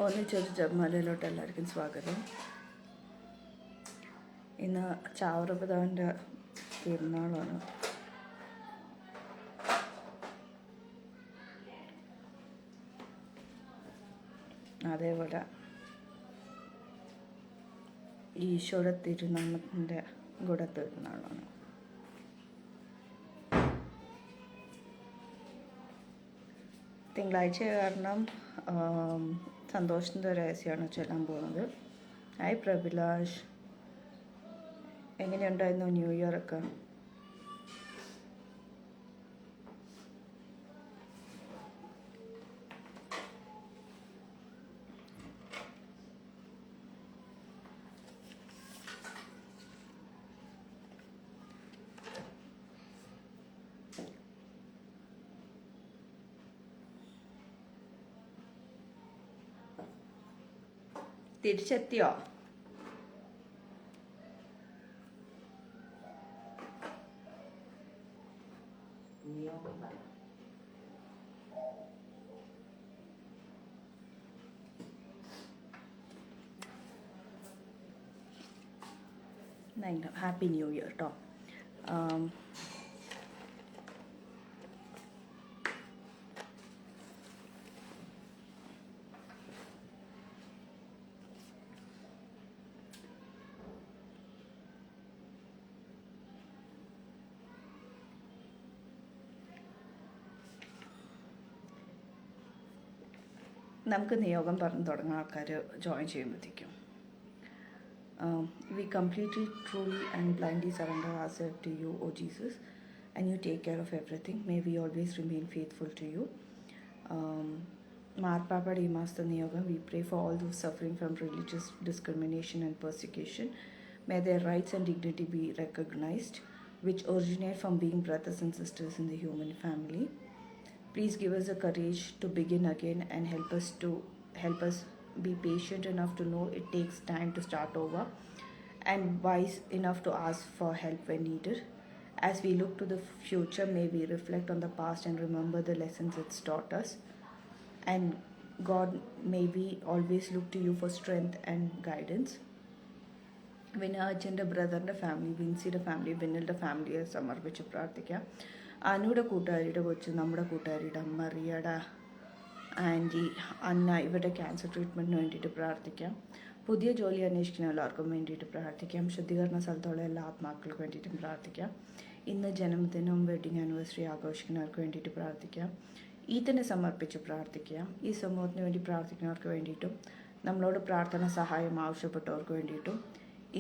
ഒന്നിച്ചൊരു ജപമാലയിലോട്ട് എല്ലാവർക്കും സ്വാഗതം. ഇന്ന് ചാവറപിതാവിൻ്റെ തിരുനാളാണ്. അതേപോലെ ഈശോയുടെ തിരുനാമത്തിൻ്റെ കൂടെ തിരുനാളാണ്. തിങ്കളാഴ്ച കാരണം സന്തോഷത്തിൻ്റെ രഹസ്യമാണ് ചൊല്ലാൻ പോകുന്നത്. ഹായ് പ്രഭിലാഷ്, എങ്ങനെയുണ്ടായിരുന്നു ന്യൂ ഇയർ ഒക്കെ? തിരിച്ചെത്തിയോ? ഹാപ്പി ന്യൂ ഇയർ കേട്ടോ. നമുക്ക് നിയോഗം പറഞ്ഞു തുടങ്ങുന്ന ആൾക്കാർ ജോയിൻ ചെയ്യുമ്പോഴത്തേക്കും we completely, truly and blindly surrender ourselves to you, O Jesus, and you take care of everything. May we always remain faithful to you. Marpapadi Master Niyogam, we pray for all those suffering from religious discrimination and persecution. May their rights and dignity be recognized, which originate from being brothers and sisters in the human family. Please give us the courage to begin again and help us be patient enough to know it takes time to start over, and wise enough to ask for help when needed. As we look to the future, may we reflect on the past and remember the lessons it's taught us. And God, may we always look to you for strength and guidance. വിനാജിൻ്റെ ബ്രദറിൻ്റെ family, വിൻസിയുടെ family, വിനലിൻ്റെ ഫാമിലിയെ സമർപ്പിച്ച് പ്രാർത്ഥിക്കാം. അനുയുടെ കൂട്ടുകാരിയുടെ കൊച്ച്, നമ്മുടെ കൂട്ടുകാരിയുടെ അമ്മ, റിയയുടെ anti, അന്ന, ഇവരുടെ cancer ട്രീറ്റ്മെൻറ്റിന് വേണ്ടിയിട്ട് പ്രാർത്ഥിക്കാം. പുതിയ ജോലി അന്വേഷിക്കുന്ന എല്ലാവർക്കും വേണ്ടിയിട്ട് പ്രാർത്ഥിക്കാം. ശുദ്ധീകരണ സ്ഥലത്തുള്ള എല്ലാ ആത്മാക്കൾക്ക് വേണ്ടിയിട്ടും പ്രാർത്ഥിക്കാം. ഇന്ന് ജന്മദിനവും വെഡിങ് ആനിവേഴ്സറി ആഘോഷിക്കുന്നവർക്ക് വേണ്ടിയിട്ട് പ്രാർത്ഥിക്കാം. ഈതനെ സമർപ്പിച്ച് പ്രാർത്ഥിക്കാം. ഈ സമൂഹത്തിന് വേണ്ടി പ്രാർത്ഥിക്കുന്നവർക്ക് വേണ്ടിയിട്ടും നമ്മളോട് പ്രാർത്ഥന സഹായം ആവശ്യപ്പെട്ടവർക്ക് വേണ്ടിയിട്ടും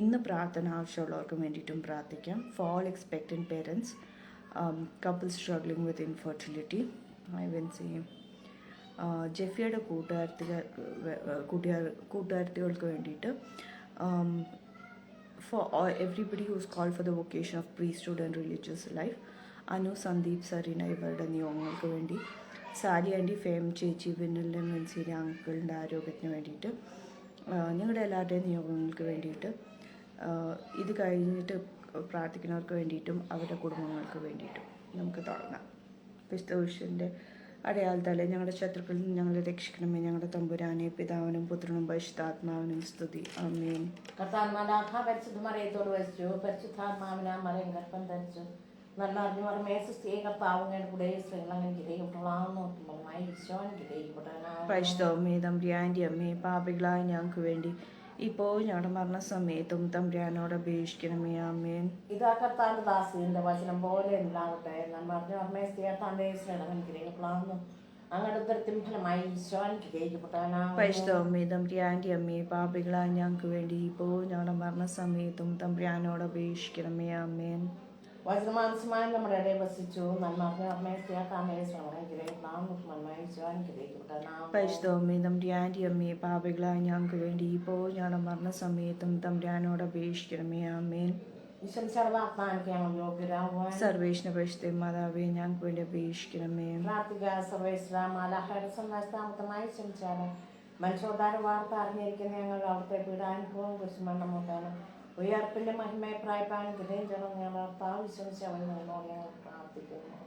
ഇന്ന് പ്രാർത്ഥന ആവശ്യമുള്ളവർക്കും വേണ്ടിയിട്ടും പ്രാർത്ഥിക്കാം. For all expectant parents, couples struggling with infertility. I will say ജെഫിയുടെ കൂട്ടുകാർത്തികൾക്ക് വേണ്ടിയിട്ട്, for everybody who's called for the vocation of priesthood and religious life. Anu, Sandeep, Sareena ഇവരുടെ നിയോഗങ്ങൾക്ക് വേണ്ടി, സാരി ആൻറ്റി, ഫേം ചേച്ചി, വിനലിൻ്റെ മെൻസിൻ്റെ അങ്കിളിൻ്റെ ആരോഗ്യത്തിന് വേണ്ടിയിട്ട്, ഞങ്ങളുടെ എല്ലാവരുടെയും നിയോഗങ്ങൾക്ക് വേണ്ടിയിട്ട്, ഇത് കഴിഞ്ഞിട്ട് പ്രാർത്ഥിക്കുന്നവർക്ക് വേണ്ടിയിട്ടും അവരുടെ കുടുംബങ്ങൾക്ക് വേണ്ടിയിട്ടും നമുക്ക് തുടങ്ങാം. ക്രിസ്തുവിൻ്റെ അടയാളത്താലെ ഞങ്ങളുടെ ശത്രുക്കളിൽ നിന്ന് ഞങ്ങളെ രക്ഷിക്കണമേ. ഞങ്ങളുടെ തമ്പുരാനെ, പിതാവിനും പുത്രനും പരിശുദ്ധാത്മാവിനും സ്തുതി. ആമേൻ. പരിശുദ്ധമറിയത്തോട് വഹിച്ചു, പരിശുദ്ധാത്മാവിനാ മറയും ഗർഭം ധരിച്ചു, നല്ല അറിഞ്ഞുമറമേ സ്ത്രീ കർത്താവുങ്ങളുടെ കൂടെ സ്ത്രീകളങ്ങനെ കിടയിട്ടോളാവുന്നോട്ടുമായി ഈശോൻ കിടയിൽപ്പെട്ടവനാ. പരിശുദ്ധമേ തമ്പുരാൻ്റെ അമ്മേ, പാപികളായ ഞങ്ങൾക്ക് വേണ്ടി ഇപ്പോൾ ഞങ്ങളുടെ മരണസമയത്തും തമ്പുരാനോട് അപേക്ഷിക്കണമേ. ആമേൻ. ഇതാ കർത്താവിന്റെ ദാസിന്റെ വചനം പോലെ ഉണ്ടാവട്ടെ. നമ്മൾ പറഞ്ഞു അമ്മേ സ്ത്രീയുടെ സ്നേഹം കിരയപ്പെടാവുന്നു, അങ്ങയുടെ ഉദരത്തിൻ ഫലമായി ഈശോൻ കിരയിക്കപ്പെട്ടവനാ. പരിശുദ്ധമേ തമ്പുരാൻ്റെ അമ്മേ, പാപികളായ ഞങ്ങൾക്ക് വേണ്ടി ഇപ്പോൾ ഞങ്ങളുടെ മരണസമയത്തും തമ്പുരാനോട് അപേക്ഷിക്കണമേ. ആമേൻ. വചനമാംസമായി നമ്മുടെ ഇടയിൽ വസിച്ചു, നന്മ അമ്മേ സ്ത്രീയുടെ ശ്രമം കിരയപ്പെടാവുന്നു, ഈശോൻ കിരയിക്കപ്പെട്ടവനാ. പരിശുദ്ധമേ തമ്പുരാൻ്റെ അമ്മേ, പാപികളായ ഞങ്ങൾക്ക് വേണ്ടി ഇപ്പോൾ ഞങ്ങളുടെ മരണസമയത്തും തമ്പുരാനോട് അപേക്ഷിക്കണമേ. ആമേൻ. സർവേശ്വര പരിശുദ്ധ മാതാവേ, ഞങ്ങൾക്ക് വേണ്ടി അപേക്ഷിക്കണമേ. മനുഷ്യോദ്ധാര വാർത്ത അറിഞ്ഞിരിക്കുന്ന ഞങ്ങൾ അവിടുത്തെ പീഡാനുഭവം കുറിച്ച് മണ്ണമൂട്ടാനും ഉയർപ്പിന്റെ മഹിമയെ പ്രായപ്പാനും ഹൃദയം ചേർന്ന് ഞങ്ങൾ വിശ്വസിച്ച് അവൻ നിന്നോട് ഞങ്ങൾ പ്രാർത്ഥിക്കുന്നു.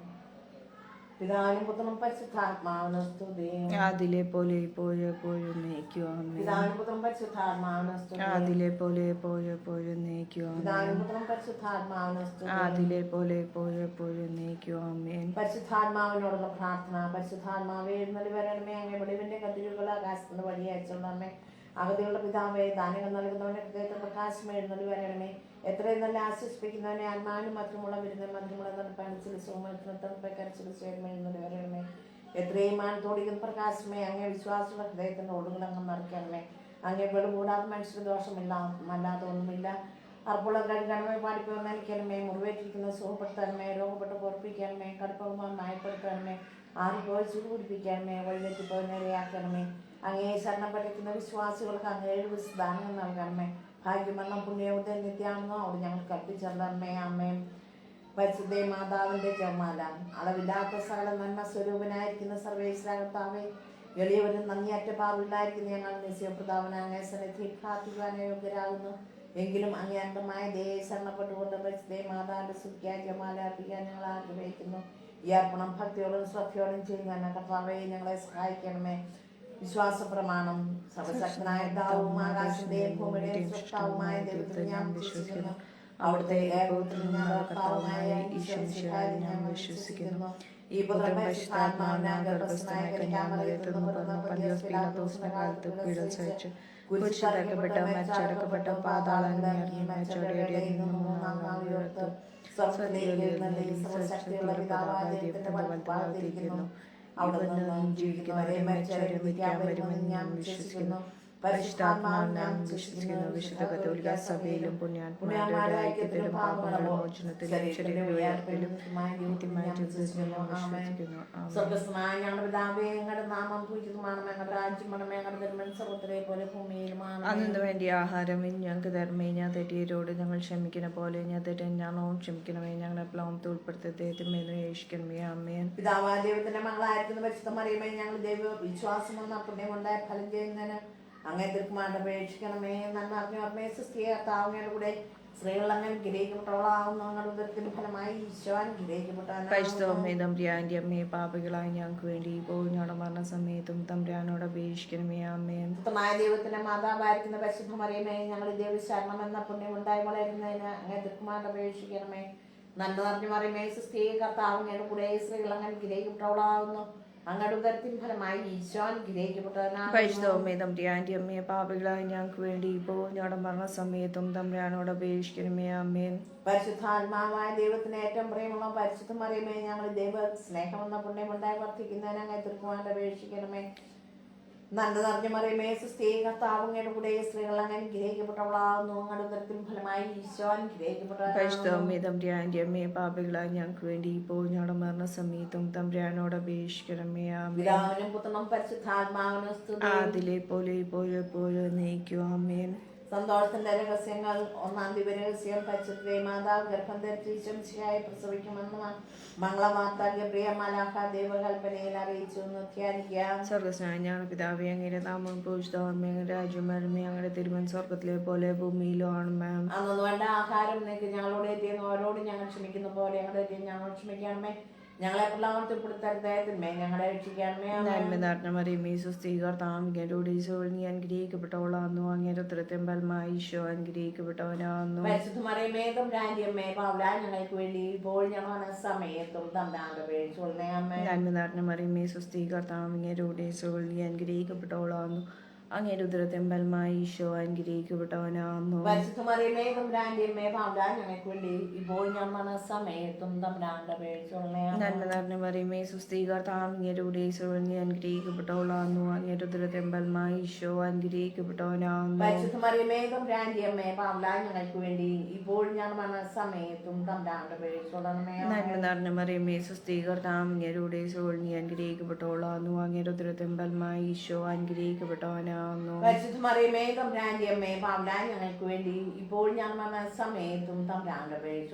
പിതാവിനും പുത്രനും പരിശുദ്ധാത്മാവിനും സ്തുതി. അതിലെ പോലെ ഇപ്പോഴും എപ്പോഴും നയിക്കും ആമേൻ. പിതാവിനും പുത്രനും പരിശുദ്ധാത്മാവിനും സ്തുതി. അതിലെ പോലെ എപ്പോഴും എപ്പോഴും നയിക്കും ആമേൻ. പിതാവിനും പുത്രനും പരിശുദ്ധാത്മാവിനും സ്തുതി. അതിലെ പോലെ എപ്പോഴും എപ്പോഴും നയിക്കും ആമേൻ. പരിശുദ്ധാത്മാവിനോടുള്ള പ്രാർത്ഥന. പരിശുദ്ധാത്മാവേ എഴുന്നള്ളി വരണമേ. അങ്ങേ വെളിവിന്റെ കതിരുകൾ ആകാശത്തിന്റെ വഴി അയച്ചുകൊള്ളണമേ. അഗതികളുടെ പിതാവേ ദാനങ്ങൾ നൽകുന്നവന്റെ ഹൃദയത്തിൽ പ്രകാശം എഴുന്നള്ളി വരണമേ. എത്രയും നല്ല ആശ്വസിപ്പിക്കുന്നവനെ ആത്മാവിനും മറ്റുമുള്ള വിരുദ്ധ മറ്റുമുള്ള തണുപ്പാണ് സുഖമരച്ചിലും എഴുന്നള്ളി വരണമേ. എത്രയും മാനത്തോടിക്കുന്ന പ്രകാശമേ. അങ്ങേ വിശ്വാസമുള്ള ഹൃദയത്തിന്റെ ഓടുകൾ അങ്ങ് മറിക്കണമേ. അങ്ങേ വെളുകൂടാതെ മനുഷ്യർ ദോഷമില്ല അല്ലാതെ ഒന്നുമില്ല. അർപ്പുള്ള കഴുകണമേ. പാടിപ്പോ നനയ്ക്കണമേ. മുറിവേറ്റിരിക്കുന്ന സുഖപ്പെടുത്തണമേ. രോഗപ്പെട്ട് പൊറപ്പിക്കണമേ. കടുപ്പവുമായി മയപ്പെടുത്തണമേ. ആറിപ്പോയി ചുരുപിടിപ്പിക്കണമേ. വഴിതെറ്റിപ്പോയി നേരെയാക്കണമേ. അങ്ങേ ശരണപ്പെട്ടിരിക്കുന്ന വിശ്വാസികൾക്ക് അങ്ങേ ദാനങ്ങൾ നൽകണമേ. ഭാഗ്യമെണ്ണം പുണ്യവുദ്ധ നിത്യാണെന്നോ അവിടെ ഞങ്ങൾ കൽപ്പിച്ചറിയണമേ. അമ്മേ പരിശുദ്ധ മാതാവിന്റെ ജമാല. അളവില്ലാത്ത സകല നന്മ സ്വരൂപനായിരിക്കുന്ന സർവേശ്വരകർത്താവേ, എളിയവരും നന്ദിയറ്റ പാവില്ലായിരിക്കുന്ന ഞങ്ങൾ നിശ്ചയപ്രതാവന അങ്ങേ സന്നിധി പ്രാർത്ഥിക്കുവാൻ യോഗ്യരാകുന്നു. എങ്കിലും അങ്ങേ അന്തമായ ദേഹ ശരണപ്പെട്ടുകൊണ്ട് പരിശുദ്ധ മാതാവിന്റെ സുഖ്യ ജമാല അർപ്പിക്കാൻ ഞങ്ങൾ ആഗ്രഹിക്കുന്നു. ഈ അർപ്പണം ഭക്തിയോടും ശ്രദ്ധയോടും ചെയ്യുന്ന കർത്താവേ ഞങ്ങളെ സഹായിക്കണമേ. വിശ്വാസ പ്രമാണം. സർവശക്തനായ പിതാവും ആകാശത്തിന്റെയും ഭൂമിയുടെയും സൃഷ്ടാവുമായ ദൈവത്തിൽ ഞാൻ വിശ്വസിക്കുന്നു. അവിടുത്തെ ഏകപുത്രനും ഞങ്ങളുടെ കർത്താവുമായ ഈശോമിശിഹായിൽ ഞാൻ വിശ്വസിക്കുന്നു. ഈ പുത്രൻ പരിശുദ്ധാത്മാവിനാൽ ഗർഭസ്ഥനായ കന്യാമറിയത്തിൽ നിന്ന് പിറന്ന പന്തിയോസ് പീലാത്തോസിന്റെ കാലത്ത് പീഡ സഹിച്ച് കുരിശിലറക്കപ്പെട്ട മരിച്ചടക്കപ്പെട്ട പാതാളത്തിൽ ഇറങ്ങി മരിച്ചവരുടെ മൂന്നാം നാൾ ഉയർത്തു സ്വർഗ്ഗത്തിലേക്ക് എഴുന്നള്ളി സർവ്വശക്തിയുള്ള പിതാവായ ദൈവത്തിന്റെ വലത്തുഭാഗത്തിരിക്കുന്നു. അവിടെ നിന്ന് ജീവിക്കുന്നവരെയും മരിച്ചവരെയും വിധിക്കാൻ വരുമെന്ന് ഞാൻ വിശ്വസിക്കുന്നു. പരിശുദ്ധാത്മാവിൽ ഞാൻ വിശ്വസിക്കുന്നു. വിശുദ്ധ കത്തോലിക്ക സഭയിലും പുണ്യാത്മാരുടെ ഐക്യത്തിലും പാപങ്ങളുടെ മോചനത്തിലും ശരീരത്തിന്റെ ഉയർപ്പിലും നിത്യമായ ജീവിതത്തിലും വിശ്വസിക്കുന്നു. സ്വർഗ്ഗസ്ഥനായ ഞങ്ങളുടെ പിതാവേ, അങ്ങയുടെ നാമം പൂജിതമാണമേ. അങ്ങയുടെ രാജ്യം വേണമേ. അങ്ങയുടെ തിരുമനസ്സ് സ്വർഗ്ഗത്തിലെ പോലെ ഭൂമിയിലുമാണ്. അന്നു വേണ്ടി ആഹാരം ഇന്ന് ഞങ്ങൾക്ക് തരണമേ. ഞാൻ തെറ്റിയവരോട് ഞങ്ങൾ ക്ഷമിക്കുന്ന പോലെ ഞാൻ തെറ്റെന്നാണോം ക്ഷമിക്കണമേ. ഞങ്ങളുടെ പ്ലാവത്തിൽ ഉൾപ്പെടുത്തത്തെ തിന്മയെന്ന് യേശിക്കണമേ. ആമേൻ. പിതാവായ ദൈവത്തിന്റെ മകളായിരിക്കുന്ന പരിശുദ്ധ മറിയമേ, ഞങ്ങൾ ദൈവ വിശ്വാസം എന്ന പുണ്യമുണ്ടായ ഫലം ചെയ്യുന്നതിന് അങ്ങേ തിരുക്കുമാരുടെ അപേക്ഷിക്കണമേ. നന്മ അറിഞ്ഞ സൃഷ്ടിയെ താവുന്നതിന്റെ കൂടെ സ്ത്രീകൾ അങ്ങനെ ഗ്രഹിക്കപ്പെട്ടവളാവുന്നു. അങ്ങയുടെ ഉദരത്തിന് ഫലമായി ഈശോ പരിശുദ്ധമേ തമ്പുരാന്റെ അമ്മയെ പാപികളായ ഞങ്ങൾക്ക് വേണ്ടി ഇപ്പോൾ ഞങ്ങളുടെ മരണസമയത്തും തമ്പുരാനോട് അപേക്ഷിക്കണമേ. ആമേൻ. പുത്രനായ ദൈവത്തിന്റെ മാതാവായിരിക്കുന്ന പരിശുദ്ധ മറിയമേ, ഞങ്ങൾ ദൈവശരണം എന്ന പുണ്യമുണ്ടായി വളരുന്നതിന് അങ്ങേ തിരുക്കുമാരുടെ അപേക്ഷിക്കണമേ. നന്മ നിറഞ്ഞ മറിയമേ, സൃഷ്ടിയെ കർത്താവുന്നതിന്റെ കൂടെ സ്ത്രീകൾ അങ്ങനെ ഗ്രഹിക്കപ്പെട്ടവളാവുന്നു. അങ്ങയുടെ ഉദരത്തിൻ ഫലമായി ഈശോ പരിശുദ്ധമേ തമ്പുരാന്റെ അമ്മയെ പാപികളായ ഞങ്ങൾക്ക് വേണ്ടി ഇപ്പോൾ ഞങ്ങളുടെ മരണസമയത്തും തമ്പുരാനോട് അപേക്ഷിക്കണമേ. ആമേൻ. പരിശുദ്ധാത്മാവായ ദൈവത്തിന് ഏറ്റവും പ്രിയമുള്ള പരിശുദ്ധ മറിയമേ, ഞങ്ങൾ ദൈവ സ്നേഹമെന്ന പുണ്യമുണ്ടായി വർദ്ധിക്കുന്നതിന് അങ്ങേ തിരുക്കുമാരുടെ അപേക്ഷിക്കണമേ. നന്മ നിറഞ്ഞ മറിയമേ, സൃഷ്ടിയെ കർത്താവുന്നതിന്റെ കൂടെ സ്ത്രീകൾ അങ്ങനെ ഗ്രഹിക്കപ്പെട്ടവളാവുന്നു. അങ്ങയുടെ ഉദരത്തിൻ ഫലമായി ഈശോ പരിശുദ്ധമേ തമ്പുരാന്റെ അമ്മയെ പാപികളായ ഞങ്ങൾക്ക് വേണ്ടി ഇപ്പോൾ ഞങ്ങളുടെ മരണസമയത്തും തമ്പുരാനോട് അപേക്ഷിക്കണമേ. പിതാവിനും പുത്രനും പരിശുദ്ധാത്മാവിനും സ്തുതി. അതിലെ പോലെ ഇപ്പോഴും എപ്പോഴും നയിക്കും. ആമേൻ. സന്തോഷത്തിന്റെ രഹസ്യങ്ങൾ. ഒന്നാം ദിവരഹസ്യം. പരിശുദ്ധ മാതാവ് ഗർഭം ധരിച്ച് ഈശോമിശിഹായെ പ്രസവിക്കുമെന്ന് മംഗളവാർത്ത ഗബ്രിയ മാലാഖ ദൈവകൽപ്പനയിൽ അറിയിച്ചു. ധ്യാനിക്കാം. സ്വർഗ്ഗസ്നായ ഞങ്ങളുടെ പിതാവേ, അങ്ങയുടെ നാമം പൂജിതമാകണമേ. അങ്ങയുടെ രാജ്യം വരണമേ. അങ്ങയുടെ തിരുമനസ്സ് സ്വർഗ്ഗത്തിലെ പോലെ ഭൂമിയിലും ആണമേ. അന്നു വേണ്ട ആഹാരം നിനക്ക് ഞങ്ങളോട് എത്തിയെന്നവരോട് ഞങ്ങൾ ക്ഷമിക്കുന്ന പോലെ ഞങ്ങളുടെ എത്തിയും ഞങ്ങൾ ക്ഷമിക്കണമേ. ഞങ്ങളെ പ്രലോഭനത്തിൽ പെടുത്തരുതേ, ഞങ്ങളെ രക്ഷിക്കണമേ. നന്മ നിറഞ്ഞ മറിയമേ, സ്വസ്തി കർത്താവിനോട് ഈശോയിൽ നീ അനുഗ്രഹിക്കപ്പെട്ടവളാകുന്നു. അങ്ങയുടെ ഉദരത്തിൻ ഫലമായി ഈശോ അനുഗ്രഹിക്കപ്പെട്ടവനാകുന്നു. പരിശുദ്ധ മറിയമേ തമ്പുരാന്റെ അമ്മേ, പാപികളായ ഞങ്ങൾക്ക് വേണ്ടി ഇപ്പോൾ ഞങ്ങളുടെ സമയത്തും തമ്പുരാന്റെ അപേക്ഷിച്ചുകൊള്ളണമേ. ആമേൻ. നന്മ നിറഞ്ഞ മറിയമേ, സ്വസ്തി കർത്താവിനോട് ഈശോയിൽ നീ അനുഗ്രഹിക്കപ്പെട്ടവളാകുന്നു. അങ്ങയുടെ ഉദരത്തിൻ ഫലമായി ഈശോ അനുഗ്രഹിക്കപ്പെട്ടവനാകുന്നു. പരിശുദ്ധ മറിയമേ തമ്പുരാന്റെ അമ്മേ, പാപികളായ ഞങ്ങൾക്ക് വേണ്ടി ഇപ്പോൾ ഞങ്ങളുടെ സമയത്തും തമ്പുരാന്റെ അപേക്ഷിച്ചുകൊള്ളണമേ. നന്മ നിറഞ്ഞ മറിയമേ, സ്വസ്തി കർത്താവിനോട് ഈശോയിൽ നീ അനുഗ്രഹിക്കപ്പെട്ടവളാകുന്നു. അങ്ങയുടെ ഉദരത്തിൻ ഫലമായി ഈശോ അനുഗ്രഹിക്കപ്പെട്ടവനാകുന്നു. പരിശുദ്ധ മറിയമേ തമ്പുരാന്റെ അമ്മേ, പാപികളായ ഞങ്ങൾക്ക് വേണ്ടി ഇപ്പോൾ ഞങ്ങളുടെ സമയത്തും തമ്പുരാന്റെ അപേക്ഷിച്ചുകൊള്ളണമേ. നന്മ നിറഞ്ഞ മറിയമേ, സ്വസ്തി കർത്താവിനോട് ഈശോയിൽ നീ അനുഗ്രഹിക്കപ്പെട്ടവളാകുന്നു. അങ്ങയുടെ ഉദരത്തിൻ ഫലമായി ഈശോ അനുഗ്രഹിക്കപ്പെട്ടവനാകുന്നു. ബന്ധപ്പെടവനാകുന്നു. പരിശുദ്ധ മറിയമേ തമ്പുരാന്റെ അമ്മേ പാവലായ ഞങ്ങൾക്ക് വേണ്ടി ഇപ്പോൾ ഞാൻ മരണ സമയത്തും തമ്പുരാന്റെ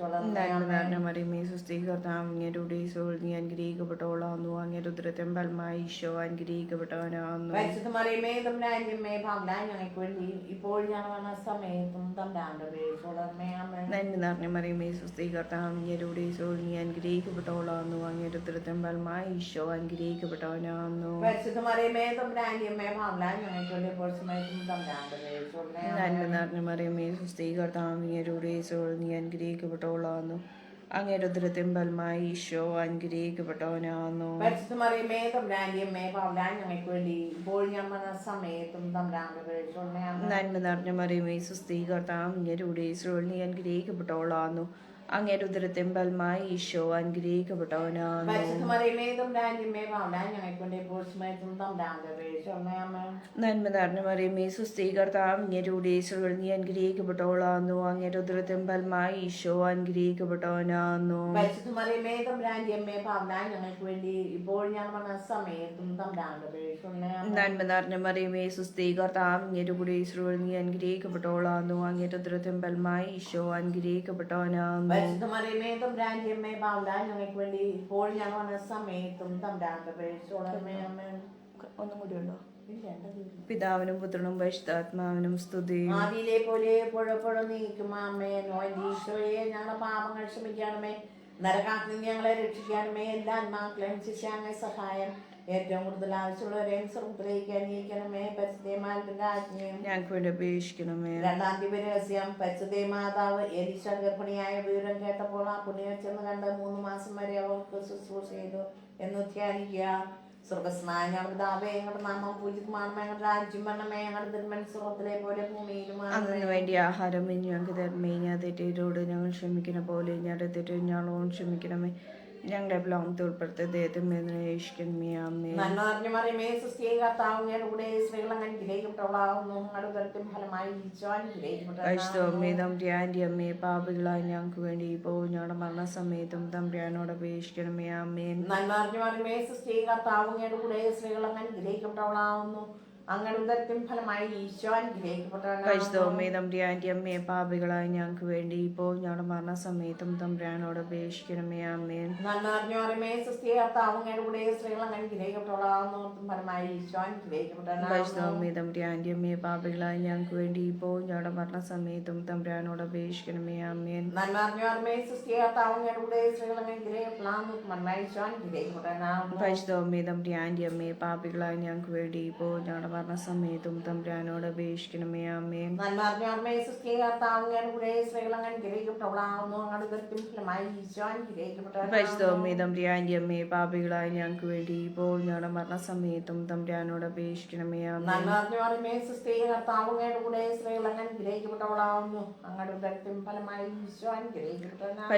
നന്മ നിറഞ്ഞ മറിയമേ സുസ്ഥി കർത്താവ് അങ്ങയുടെ സോൾ നീ അനുഗ്രഹിക്കപ്പെട്ടവളാകുന്നു. അങ്ങയുടെ ഉദരത്തിൻ ഫലമായി ഈശോ അനുഗ്രഹിക്കപ്പെട്ടവനാകുന്നു. പരിശുദ്ധ മറിയമേ തമ്പുരാന്റെ അമ്മേ പാവലായ ഞങ്ങൾക്ക് വേണ്ടി ഇപ്പോൾ ഞാൻ മരണ സമയത്തും തമ്പുരാന്റെ നന്മ നിറഞ്ഞ മറിയമേ സുസ്ഥി കർത്താവ് അങ്ങയുടെ സോൾ നീ അനുഗ്രഹിക്കപ്പെട്ടവളാകുന്നു. അങ്ങയുടെ ഉദരത്തിൻ ഫലമായി ഈശോ അനുഗ്രഹിക്കപ്പെട്ടവനാകുന്നു. പരിശുദ്ധ മറിയമേ തമ്പുരാന്റെ അമ്മേ പാവലായ ഞങ്ങൾക്ക് വേണ്ടി ഇപ്പോൾ സമയത്തും തമ്പുരാന്റെ നന്മ നിറഞ്ഞ മറിയമേ സുസ്ഥി കർത്താവ് അങ്ങയുടെ സോൾ നീ അനുഗ്രഹിക്കപ്പെട്ടവളാകുന്നു. അങ്ങയുടെ ഉദരത്തിൻ ഫലമായി ഈശോ അനുഗ്രഹിക്കപ്പെട്ടവനാകുന്നു. പരിശുദ്ധ മറിയമേ തമ്പുരാന്റെ അമ്മേ പാവലായ ഞങ്ങൾക്ക് വേണ്ടി ഇപ്പോൾ ഞാൻ മരണ സമയത്തും തമ്പുരാന്റെ നന്മ നിറഞ്ഞ മറിയമേ സുസ്ഥി കർത്താവ് അങ്ങയുടെ സോൾ നീ അനുഗ്രഹിക്കപ്പെട്ടവളാകുന്നു. അങ്ങയുടെ ഉദരത്തിൻ ഫലമായി ഈശോ അനുഗ്രഹിക്കപ്പെട്ടവനാകുന്നു. പരിശുദ്ധ മറിയമേ തമ്പുരാന്റെ അമ്മേ പാവലായ ഞങ്ങൾക്ക് വേണ്ടി ഇപ്പോൾ സമയത്തും തമ്പുരാന്റെ നന്മ നിറഞ്ഞ മറിയമേ സുസ്ഥി കർത്താവ് അങ്ങയുടെ സോൾ നീ അനുഗ്രഹിക്കപ്പെട്ടവളാകുന്നു. അങ്ങയുടെ ഉദരത്തിൻ ഫലമായി ഈശോ അനുഗ്രഹിക്കപ്പെട്ടവനാകുന്നു. പരിശുദ്ധ മറിയമേ തമ്പുരാന്റെ അമ്മേ പാവലായ ഞങ്ങൾക്ക് വേണ്ടി ഇപ്പോൾ ഞാൻ മരണ സമയത്തും തമ്പുരാന്റെ നന്മ നിറഞ്ഞ മറിയമേ സുസ്ഥി കർത്താവ് അങ്ങയുടെ സോൾ നീ അനുഗ്രഹിക്കപ്പെട്ടവളാകുന്നു. അങ്ങയുടെ ഉദരത്തിൻ ഫലമായി ഈശോ അനുഗ്രഹിക്കപ്പെട്ടവനാകുന്നു. പരിശുദ്ധ മറിയമേ തമ്പുരാന്റെ അമ്മേ പാവലായ ഞങ്ങൾക്ക് വേണ്ടി ഇപ്പോൾ ഞാൻ മരണ സമയത്തും തമ്പുരാന്റെ ഒന്നും കൂടി ഉണ്ടോ? പിതാവിനും പുത്രനും പരിശുദ്ധാത്മാവിനും സ്തുതി. ആദിയിലെ പോലെ എപ്പോഴെപ്പോഴും നീക്കും അമ്മേ. ഈശോയെ ഞങ്ങളുടെ പാപങ്ങൾ ക്ഷമിക്കണമേ, നരകാഗ്നി ഞങ്ങളെ രക്ഷിക്കണമേ, എല്ലാ ആത്മാക്കളെയും ശിഷ്യാങ്ങ സഹായം ഏറ്റവും കൂടുതൽ ആവശ്യമുള്ളവരെയും സ്വർഗ്ഗത്തിലേക്ക് അന്വേഷിക്കണമേ. പരിശുദ്ധേമാവിന്റെ ആജ്ഞയും ഞങ്ങൾക്ക് വേണ്ടി അപേക്ഷിക്കണമേ. രണ്ടാം ദിവ്യരഹസ്യം. പരിശുദ്ധ മാതാവ് എലീശ ഗർഭിണിയായ വിവരം കേട്ടപ്പോൾ ആ പുണ്യം ചെന്ന് കണ്ട് 3 മാസം വരെ അവർക്ക് ശുശ്രൂഷ ചെയ്തു എന്ന് ധ്യാനിക്കുക. സ്വർഗസ്നായ ഞങ്ങളുടെ പിതാവേ, ഞങ്ങളുടെ നാമം പൂജിതമാണമേ, ഞങ്ങളുടെ രാജ്യം വരണമേ, ഞങ്ങളുടെ തിരുമനസ്സ് സ്വർഗ്ഗത്തിലെ പോലെ ഭൂമിയിലുമാണ്. അതിനു വേണ്ടി ആഹാരം ഞങ്ങൾക്ക് തരണമേ. ഞാൻ തെറ്റേരോട് ഞങ്ങൾ ക്ഷമിക്കുന്ന പോലെ ഞങ്ങളുടെ തെറ്റ് ഞങ്ങളോട് ക്ഷമിക്കണമേ. ഞങ്ങളുടെ ലോകത്ത് ഉൾപ്പെടുത്ത ദൈവമേ അന്വേഷിക്കണമേ. ആമേൻ. നന്മ നിറഞ്ഞ മറിയമേ സുസ്ഥിയെ കർത്താവ് അങ്ങയുടെ കൂടെ സ്ത്രീകൾ അങ്ങ് അനുഗ്രഹിക്കപ്പെട്ടവളാകുന്നു. അങ്ങയുടെ ഉദരത്തിൻ ഫലമായി ഈശോ അനുഗ്രഹിക്കപ്പെട്ടവനാകുന്നു. തമ്പുരാന്റെ അമ്മേ പാപികളായ ഞങ്ങൾക്ക് വേണ്ടി ഇപ്പോൾ ഞങ്ങളുടെ മരണസമയത്തും തമ്പുരാനോട് അപേക്ഷിക്കണമേ. ആമേൻ. നന്മ നിറഞ്ഞ മറിയമേ സുസ്ഥിയെ കർത്താവ് അങ്ങയുടെ കൂടെ സ്ത്രീകൾ അങ്ങ് അനുഗ്രഹിക്കപ്പെട്ടവളാകുന്നു. അങ്ങയുടെ ഉദരത്തിൻ ഫലമായി ഈശോ അനുഗ്രഹിക്കപ്പെട്ടവനാകുന്നു. തമ്പുരാന്റെ അമ്മേ പാപികളായ ഞങ്ങൾക്ക് വേണ്ടി ഇപ്പോൾ ഞങ്ങളുടെ മരണസമയത്തും തമ്പുരാനോട് അപേക്ഷിക്കണമേ. ആമേൻ. നന്മ നിറഞ്ഞ മറിയമേ സുസ്ഥിയെ കർത്താവ് അങ്ങയുടെ കൂടെ സ്ത്രീകൾ അങ്ങ് അനുഗ്രഹിക്കപ്പെട്ടവളാകുന്നു. ഫലമായി ഈശോ അനുഗ്രഹിക്കപ്പെട്ടവനാകുന്നു. തമ്പുരാന്റെ അമ്മേ പാപികളായ ഞങ്ങൾക്ക് വേണ്ടി ഇപ്പോൾ ഞങ്ങളുടെ മരണസമയത്തും തമ്പുരാനോട് അപേക്ഷിക്കണമേ. ആമേൻ. നന്മ നിറഞ്ഞ മറിയമേ സുസ്ഥിയെ കർത്താവ് അങ്ങയുടെ കൂടെ സ്ത്രീകൾ അങ്ങ് അനുഗ്രഹിക്കപ്പെട്ടവളാകുന്നു. ഫലമായി ഈശോ അനുഗ്രഹിക്കപ്പെട്ടവനാകുന്നു. തമ്പുരാന്റെ അമ്മേ പാപികളായ ഞങ്ങൾക്ക് വേണ്ടി ഇപ്പോൾ ഞങ്ങളുടെ മരണസമയത്തും തമ്പുരാനോട് അപേക്ഷിക്കണമേ. ആമേൻ. നന്മ നിറഞ്ഞ മറിയമേ സുസ്ഥിയെ കർത്താവ് അങ്ങയുടെ കൂടെ സ്ത്രീകൾ അങ്ങ് അനുഗ്രഹിക്കപ്പെട്ടവളാകുന്നു. അങ്ങയുടെ ഉദരത്തിൻ ഫലമായി ഈശോ അനുഗ്രഹിക്കപ്പെട്ടവനാകുന്നു. തമ്പുരാന്റെ അമ്മേ പാപികളായ ഞങ്ങൾക്ക് വേണ്ടി ഇപ്പോൾ ഞങ്ങളുടെ മരണസമയത്തും തമ്പുരാനോട് അപേക്ഷിക്കണമേ. ആമേൻ. നന്മ നിറഞ്ഞ മറിയമേ സുസ്ഥിയെ കർത്താവ് അങ്ങയുടെ കൂടെ സ്ത്രീകൾ അങ്ങ് അനുഗ്രഹിക്കപ്പെട്ടവളാകുന്നു. അങ്ങയുടെ ഉദരത്തിൻ ഫലമായി ഈശോ അനുഗ്രഹിക്കപ്പെട്ടവനാകുന്നു.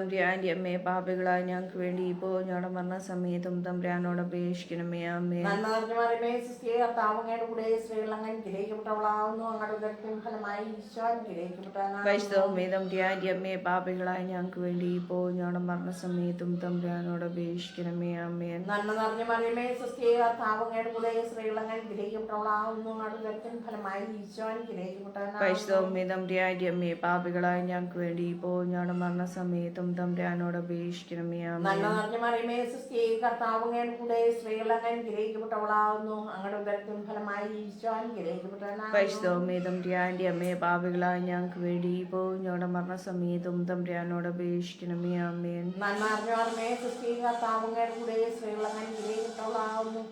തമ്പുരാന്റെ അമ്മേ പാപികളായ ഞങ്ങൾക്ക് വേണ്ടി ഇപ്പോൾ ഞങ്ങളുടെ മരണസമയത്തും തമ്പുരാനോട് അപേക്ഷിക്കണമേ. ആമേൻ. നന്മ നിറഞ്ഞ മറിയമേ സുസ്ഥിയെ കർത്താവ് അങ്ങയുടെ കൂടെ സ്ത്രീകൾ അങ്ങ് അനുഗ്രഹിക്കപ്പെട്ടവളാകുന്നു. അങ്ങയുടെ ഉദരത്തിൻ ഫലമായി ഈശോ അനുഗ്രഹിക്കപ്പെട്ടവനാകുന്നു. തമ്പുരാന്റെ അമ്മേ പാപികളായ ഞങ്ങൾക്ക് വേണ്ടി ഇപ്പോൾ ഞങ്ങളുടെ മരണസമയത്തും തമ്പുരാനോട് അപേക്ഷിക്കണമേ. ആമേൻ. നന്മ നിറഞ്ഞ മറിയമേ സുസ്ഥിയെ കർത്താവ് അങ്ങയുടെ കൂടെ സ്ത്രീകൾ അങ്ങ് അനുഗ്രഹിക്കപ്പെട്ടവളാകുന്നു. അങ്ങയുടെ ഉദരത്തിൻ ഫലമായി ഈശോ അനുഗ്രഹിക്കപ്പെട്ടവനാകുന്നു. തമ്പുരാന്റെ അമ്മേ പാപികളായ ഞങ്ങൾക്ക് വേണ്ടി ഇപ്പോൾ ഞങ്ങളുടെ മരണസമയത്തും തമ്പുരാനോട് അപേക്ഷിക്കണമേ. ആമേൻ. നന്മ നിറഞ്ഞ മറിയമേ സുസ്ഥിയെ കർത്താവ് അങ്ങയുടെ കൂടെ സ്ത്രീകൾ അങ്ങ് അനുഗ്രഹിക്കപ്പെട്ടവളാകുന്നു. അങ്ങയുടെ ഉദരത്തിൻ ഫലമായി ഈശോ അനുഗ്രഹിക്കപ്പെട്ടവനാകുന്നു. തമ്പുരാന്റെ അമ്മേ പാപികളായ ഞങ്ങൾക്ക് വേണ്ടി ഇപ്പോൾ ഞങ്ങളുടെ മരണസമയത്തും തമ്പുരാനോട് അപേക്ഷിക്കണമേ. ആമേൻ. നന്മ നിറഞ്ഞ മറിയമേ സുസ്ഥിയെ കർത്താവ് അങ്ങയുടെ കൂടെ സ്ത്രീകൾ അങ്ങ് അനുഗ്രഹിക്കപ്പെട്ടവളാകുന്നു.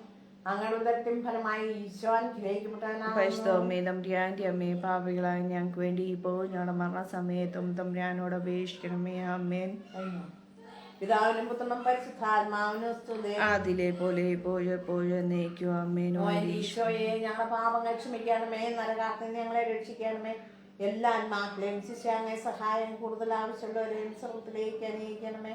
അങ്ങയുടെ ഉദരത്തിൻ ഫലമായി ഈശോ അനുഗ്രഹിക്കപ്പെട്ടവനാകുന്നു. തമ്പുരാന്റെ അമ്മേ പാപികളായ ഞങ്ങൾക്ക് വേണ്ടി ഇപ്പോൾ ഞങ്ങളുടെ മരണസമയത്തും തമ്പുരാനോട് അപേക്ഷിക്കണമേ. ആമേൻ. പിതാവിനും പുത്രനും പരിശുദ്ധാത്മാവിനും സ്തുതി. ആദിയിലെ പോലെ ഇപ്പോഴും എപ്പോഴും എന്നേക്കും. ആമേൻ. ഈശോയെ ഞങ്ങളുടെ പാപങ്ങൾ ക്ഷമിക്കണമേ, നരകാഗ്നി ഞങ്ങളെ രക്ഷിക്കണമേ, എല്ലാ ആത്മാക്കളെയും ശിഷ്യാങ്ങ സഹായം കൂടുതൽ ആവശ്യമുള്ളവരെയും സ്വർഗ്ഗത്തിലേക്ക് അനയിക്കണമേ.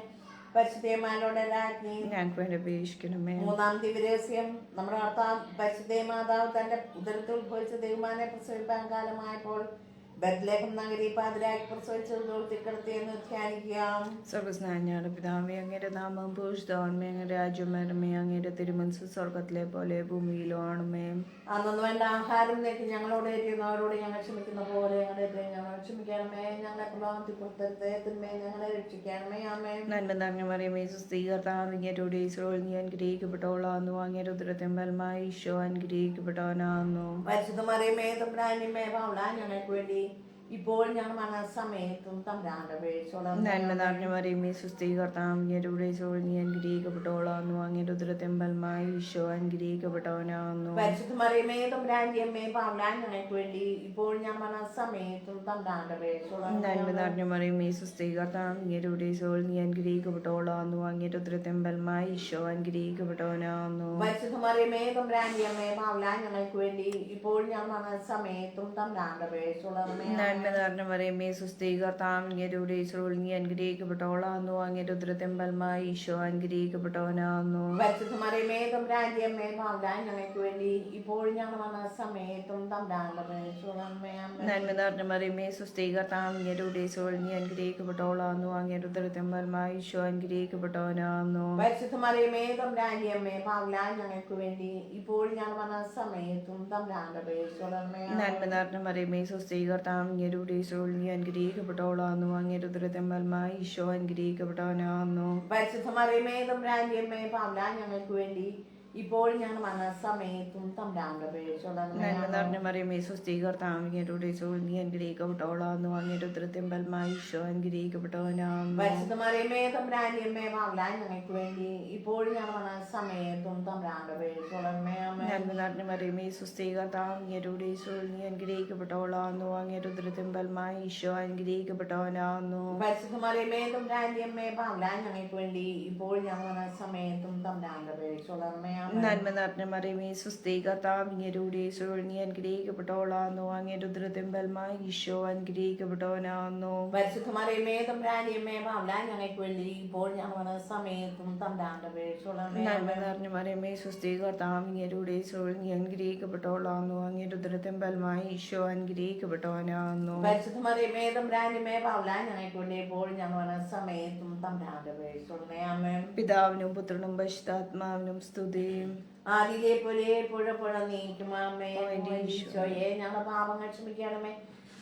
പരിശുദ്ധേമാനോടെ രാജ്ഞി ഞങ്ങൾക്ക് വേണ്ടി അപേക്ഷിക്കണമേ. മൂന്നാം ദിവ്യരഹസ്യം. നമ്മുടെ കർത്താവ് പരിശുദ്ധ മാതാവ് തന്റെ ഉദരത്തിൽ ഉത്ഭവിച്ച ദൈവമാനെ പ്രസവിപ്പാൻ കാലമായപ്പോൾ ബത്ലേഹം നഗരി പാതിരാക്കി പ്രസവിച്ചതോട് തിക്കടത്തിയെന്ന് ധ്യാനിക്കാം. സർവസ്നാന്യയുടെ പിതാവേ, അങ്ങയുടെ നാമം പൂജിതമാണമേ, അങ്ങയുടെ രാജ്യം വരണമേ, അങ്ങയുടെ തിരുമനസ്സ് സ്വർഗത്തിലെ പോലെ ഭൂമിയിലും ആണമേ. അന്നു വേണ്ട ആഹാരം നേക്ക് ഞങ്ങളോട് എരിയുന്നവരോട് ഞങ്ങൾ ക്ഷമിക്കുന്ന പോലെ ഞങ്ങളുടെ ഞങ്ങൾ ക്ഷമിക്കണമേ. ഞങ്ങളെ പ്രലോഭനത്തിൽ പുറത്തരുതേ, തിന്മയെ ഞങ്ങളെ രക്ഷിക്കണമേ. ആമേൻ. നന്മ നിറഞ്ഞ മറിയമേ, സ്വസ്തി, കർത്താവ് അങ്ങയുടെ ഈശോയിൽ നീ അനുഗ്രഹിക്കപ്പെട്ടവളാകുന്നു. അങ്ങയുടെ ഉദരത്തിൻ ഫലമായി ഈശോ അനുഗ്രഹിക്കപ്പെട്ടവനാകുന്നു. പരിശുദ്ധ മറിയമേ, തമ്പുരാന്റമ്മേ, പാവങ്ങളായ ഞങ്ങൾക്ക് വേണ്ടി ഇപ്പോൾ ഞങ്ങൾ മരണസമയത്തും തമ്പുരാന്റെ അപേക്ഷയോടെ നന്മ നിറഞ്ഞ മറിയമേ, സ്വസ്തി, കർത്താവ് അങ്ങയുടെ ഈശോയിൽ നീ അനുഗ്രഹിക്കപ്പെട്ടവളാകുന്നു. അങ്ങയുടെ ഉദരത്തിൻ ഫലമായി ഈശോ അനുഗ്രഹിക്കപ്പെട്ടവനാകുന്നു. പരിശുദ്ധ മറിയമേ, തമ്പുരാന്റമ്മേ, പാവങ്ങളായ ഞങ്ങൾക്ക് വേണ്ടി ഇപ്പോൾ ഞങ്ങൾ മരണസമയത്തും തമ്പുരാന്റെ അപേക്ഷയോടെ നന്മ നിറഞ്ഞ മറിയമേ, സ്വസ്തി, കർത്താവ് അങ്ങയുടെ ഈശോയിൽ നീ അനുഗ്രഹിക്കപ്പെട്ടവളാകുന്നു. അങ്ങയുടെ ഉദരത്തിൻ ഫലമായി ഈശോ അനുഗ്രഹിക്കപ്പെട്ടവനാകുന്നു. പരിശുദ്ധ മറിയമേ, തമ്പുരാന്റമ്മേ, പാവങ്ങളായ ഞങ്ങൾക്ക് വേണ്ടി ഇപ്പോൾ ഞങ്ങൾ മരണസമയത്തും തമ്പുരാന്റെ അപേക്ഷയോടെ നന്മ നിറഞ്ഞ മറിയമേ, സ്വസ്തി, കർത്താവ് അങ്ങയുടെ ഈശോയിൽ നീ അനുഗ്രഹിക്കപ്പെട്ടവളാകുന്നു. അങ്ങയുടെ ഉദരത്തിൻ ഫലമായി ഈശോ അനുഗ്രഹിക്കപ്പെട്ടവനാകുന്നു. പരിശുദ്ധ മറിയമേ, തമ്പുരാന്റമ്മേ, പാവങ്ങളായ ഞങ്ങൾക്ക് വേണ്ടി ഇപ്പോൾ ഞങ്ങൾ മരണസമയത്തും തമ്പുരാന്റെ അപേക്ഷയോടെ നന്മ നിറഞ്ഞ മറിയമേ, സ്വസ്തി, കർത്താവ് അങ്ങയുടെ ഈശോയിൽ നീ അനുഗ്രഹിക്കപ്പെട്ടവളാകുന്നു. അങ്ങയുടെ ഉദരത്തിൻ ഫലമായി ഈശോ അനുഗ്രഹിക്കപ്പെട്ടവനാകുന്നു. പരിശുദ്ധ മറിയമേ, തമ്പുരാന്റമ്മേ, പാവങ്ങളായ ഞങ്ങൾക്ക് വേണ്ടി ഇപ്പോൾ ഞങ്ങൾ മരണസമയത്തും തമ്പുരാന്റെ അപേക്ഷയോടെ നന്മ നിറഞ്ഞ മറിയമേ, സ്വസ്തി, കർത്താവ് അങ്ങയുടെ ഈശോയിൽ നീ അനുഗ്രഹിക്കപ്പെട്ടവളാകുന്നു. അങ്ങയുടെ ഉദരത്തിൻ ഫലമായി ഈശോ അനുഗ്രഹിക്കപ്പെട്ടവനാകുന്നു. പരിശുദ്ധ മറിയമേ, തമ്പുരാന്റമ്മേ, പാവങ്ങളായ ഞങ്ങൾക്ക് വേണ്ടി ഇപ്പോൾ ഞങ്ങൾ മരണസമയത്തും തമ്പുരാന്റെ അപേക്ഷയോടെ നന്മ നിറഞ്ഞ മറിയമേ, സ്വസ്തി, കർത്താവ് അങ്ങയുടെ ഈശോയിൽ നീ അനുഗ്രഹിക്കപ്പെട്ടവളാകുന്നു. അങ്ങയുടെ ഉദരത്തിൻ ഫലമായി ഈശോ അനുഗ്രഹിക്കപ്പെട്ടവനാകുന്നു. പരിശുദ്ധ മറിയമേ, തമ്പുരാന്റമ്മേ, പാവങ്ങളായ ഞങ്ങൾക്ക് വേണ്ടി ഇപ്പോൾ ഞങ്ങൾ മരണസമയത്തും തമ്പുരാന്റെ അപേക്ഷയോടെ നന്മ നിറഞ്ഞ മറിയമേ, സ്വസ്തി, കർത്താവ് അങ്ങയുടെ ഈശോയിൽ നീ അനുഗ്രഹിക്കപ്പെട്ടവളാകുന്നു. അങ്ങയുടെ ഉദരത്തിൻ ഫലമായി ഈശോ അനുഗ്രഹിക്കപ്പെട്ടവനാകുന്നു. പരിശുദ്ധ മറിയമേ, തമ്പുരാന്റമ്മേ, പാവങ്ങളായ ഞങ്ങൾക്ക് വേണ്ടി ഇപ്പോൾ ഞങ്ങൾ മരണസമയത്തും തമ്പുരാന്റെ അപേക്ഷയോടെ നന്മ നിറഞ്ഞ മറിയമേ, സ്വസ്തി, കർത്താവ് അങ്ങയുടെ ഈശോയിൽ നീ അനുഗ്രഹിക്കപ്പെട്ടവളാകുന്നു. അങ്ങയുടെ ഉദരത്തിൻ ഫലമായി ഈശോ അനുഗ്രഹിക്കപ്പെട്ടവനാകുന്നു. പരിശുദ്ധ മറിയമേ, തമ്പുരാന്റമ്മേ, പാവങ്ങളായ ഞങ്ങൾക്ക് വേണ്ടി ഇപ്പോൾ ഞങ്ങൾ മരണസമയത്തും തമ്പുരാന്റെ അപേക്ഷയോടെ നന്മ നിറഞ്ഞ മറിയമേ, സ്വസ്തി, കർത്താവ് അങ്ങയുടെ ഈശോയിൽ നീ അനുഗ്രഹിക്കപ്പെട്ടവളാകുന്നു. അങ്ങയുടെ ഉദരത്തിൻ ഫലമായി ഈശോ അനുഗ്രഹിക്കപ്പെട്ടവനാകുന്നു. പരിശുദ്ധ മറിയമേ, തമ്പുരാന്റമ്മേ, പാവങ്ങളായ ഞങ്ങൾക്ക് വേണ്ടി ഇപ്പോൾ ഞങ്ങൾ മരണസമയത്തും തമ്പുരാന്റെ അപേക്ഷയോടെ ആമേൻ. പിതാവിനും പുത്രനും പരിശുദ്ധാത്മാവിനും സ്തുതി. ആദിയിലെ പോലെ പുഴ നീക്കുമാമേ. ഈശോയെ, ഞങ്ങളുടെ പാപങ്ങൾ ക്ഷമിക്കണമേ,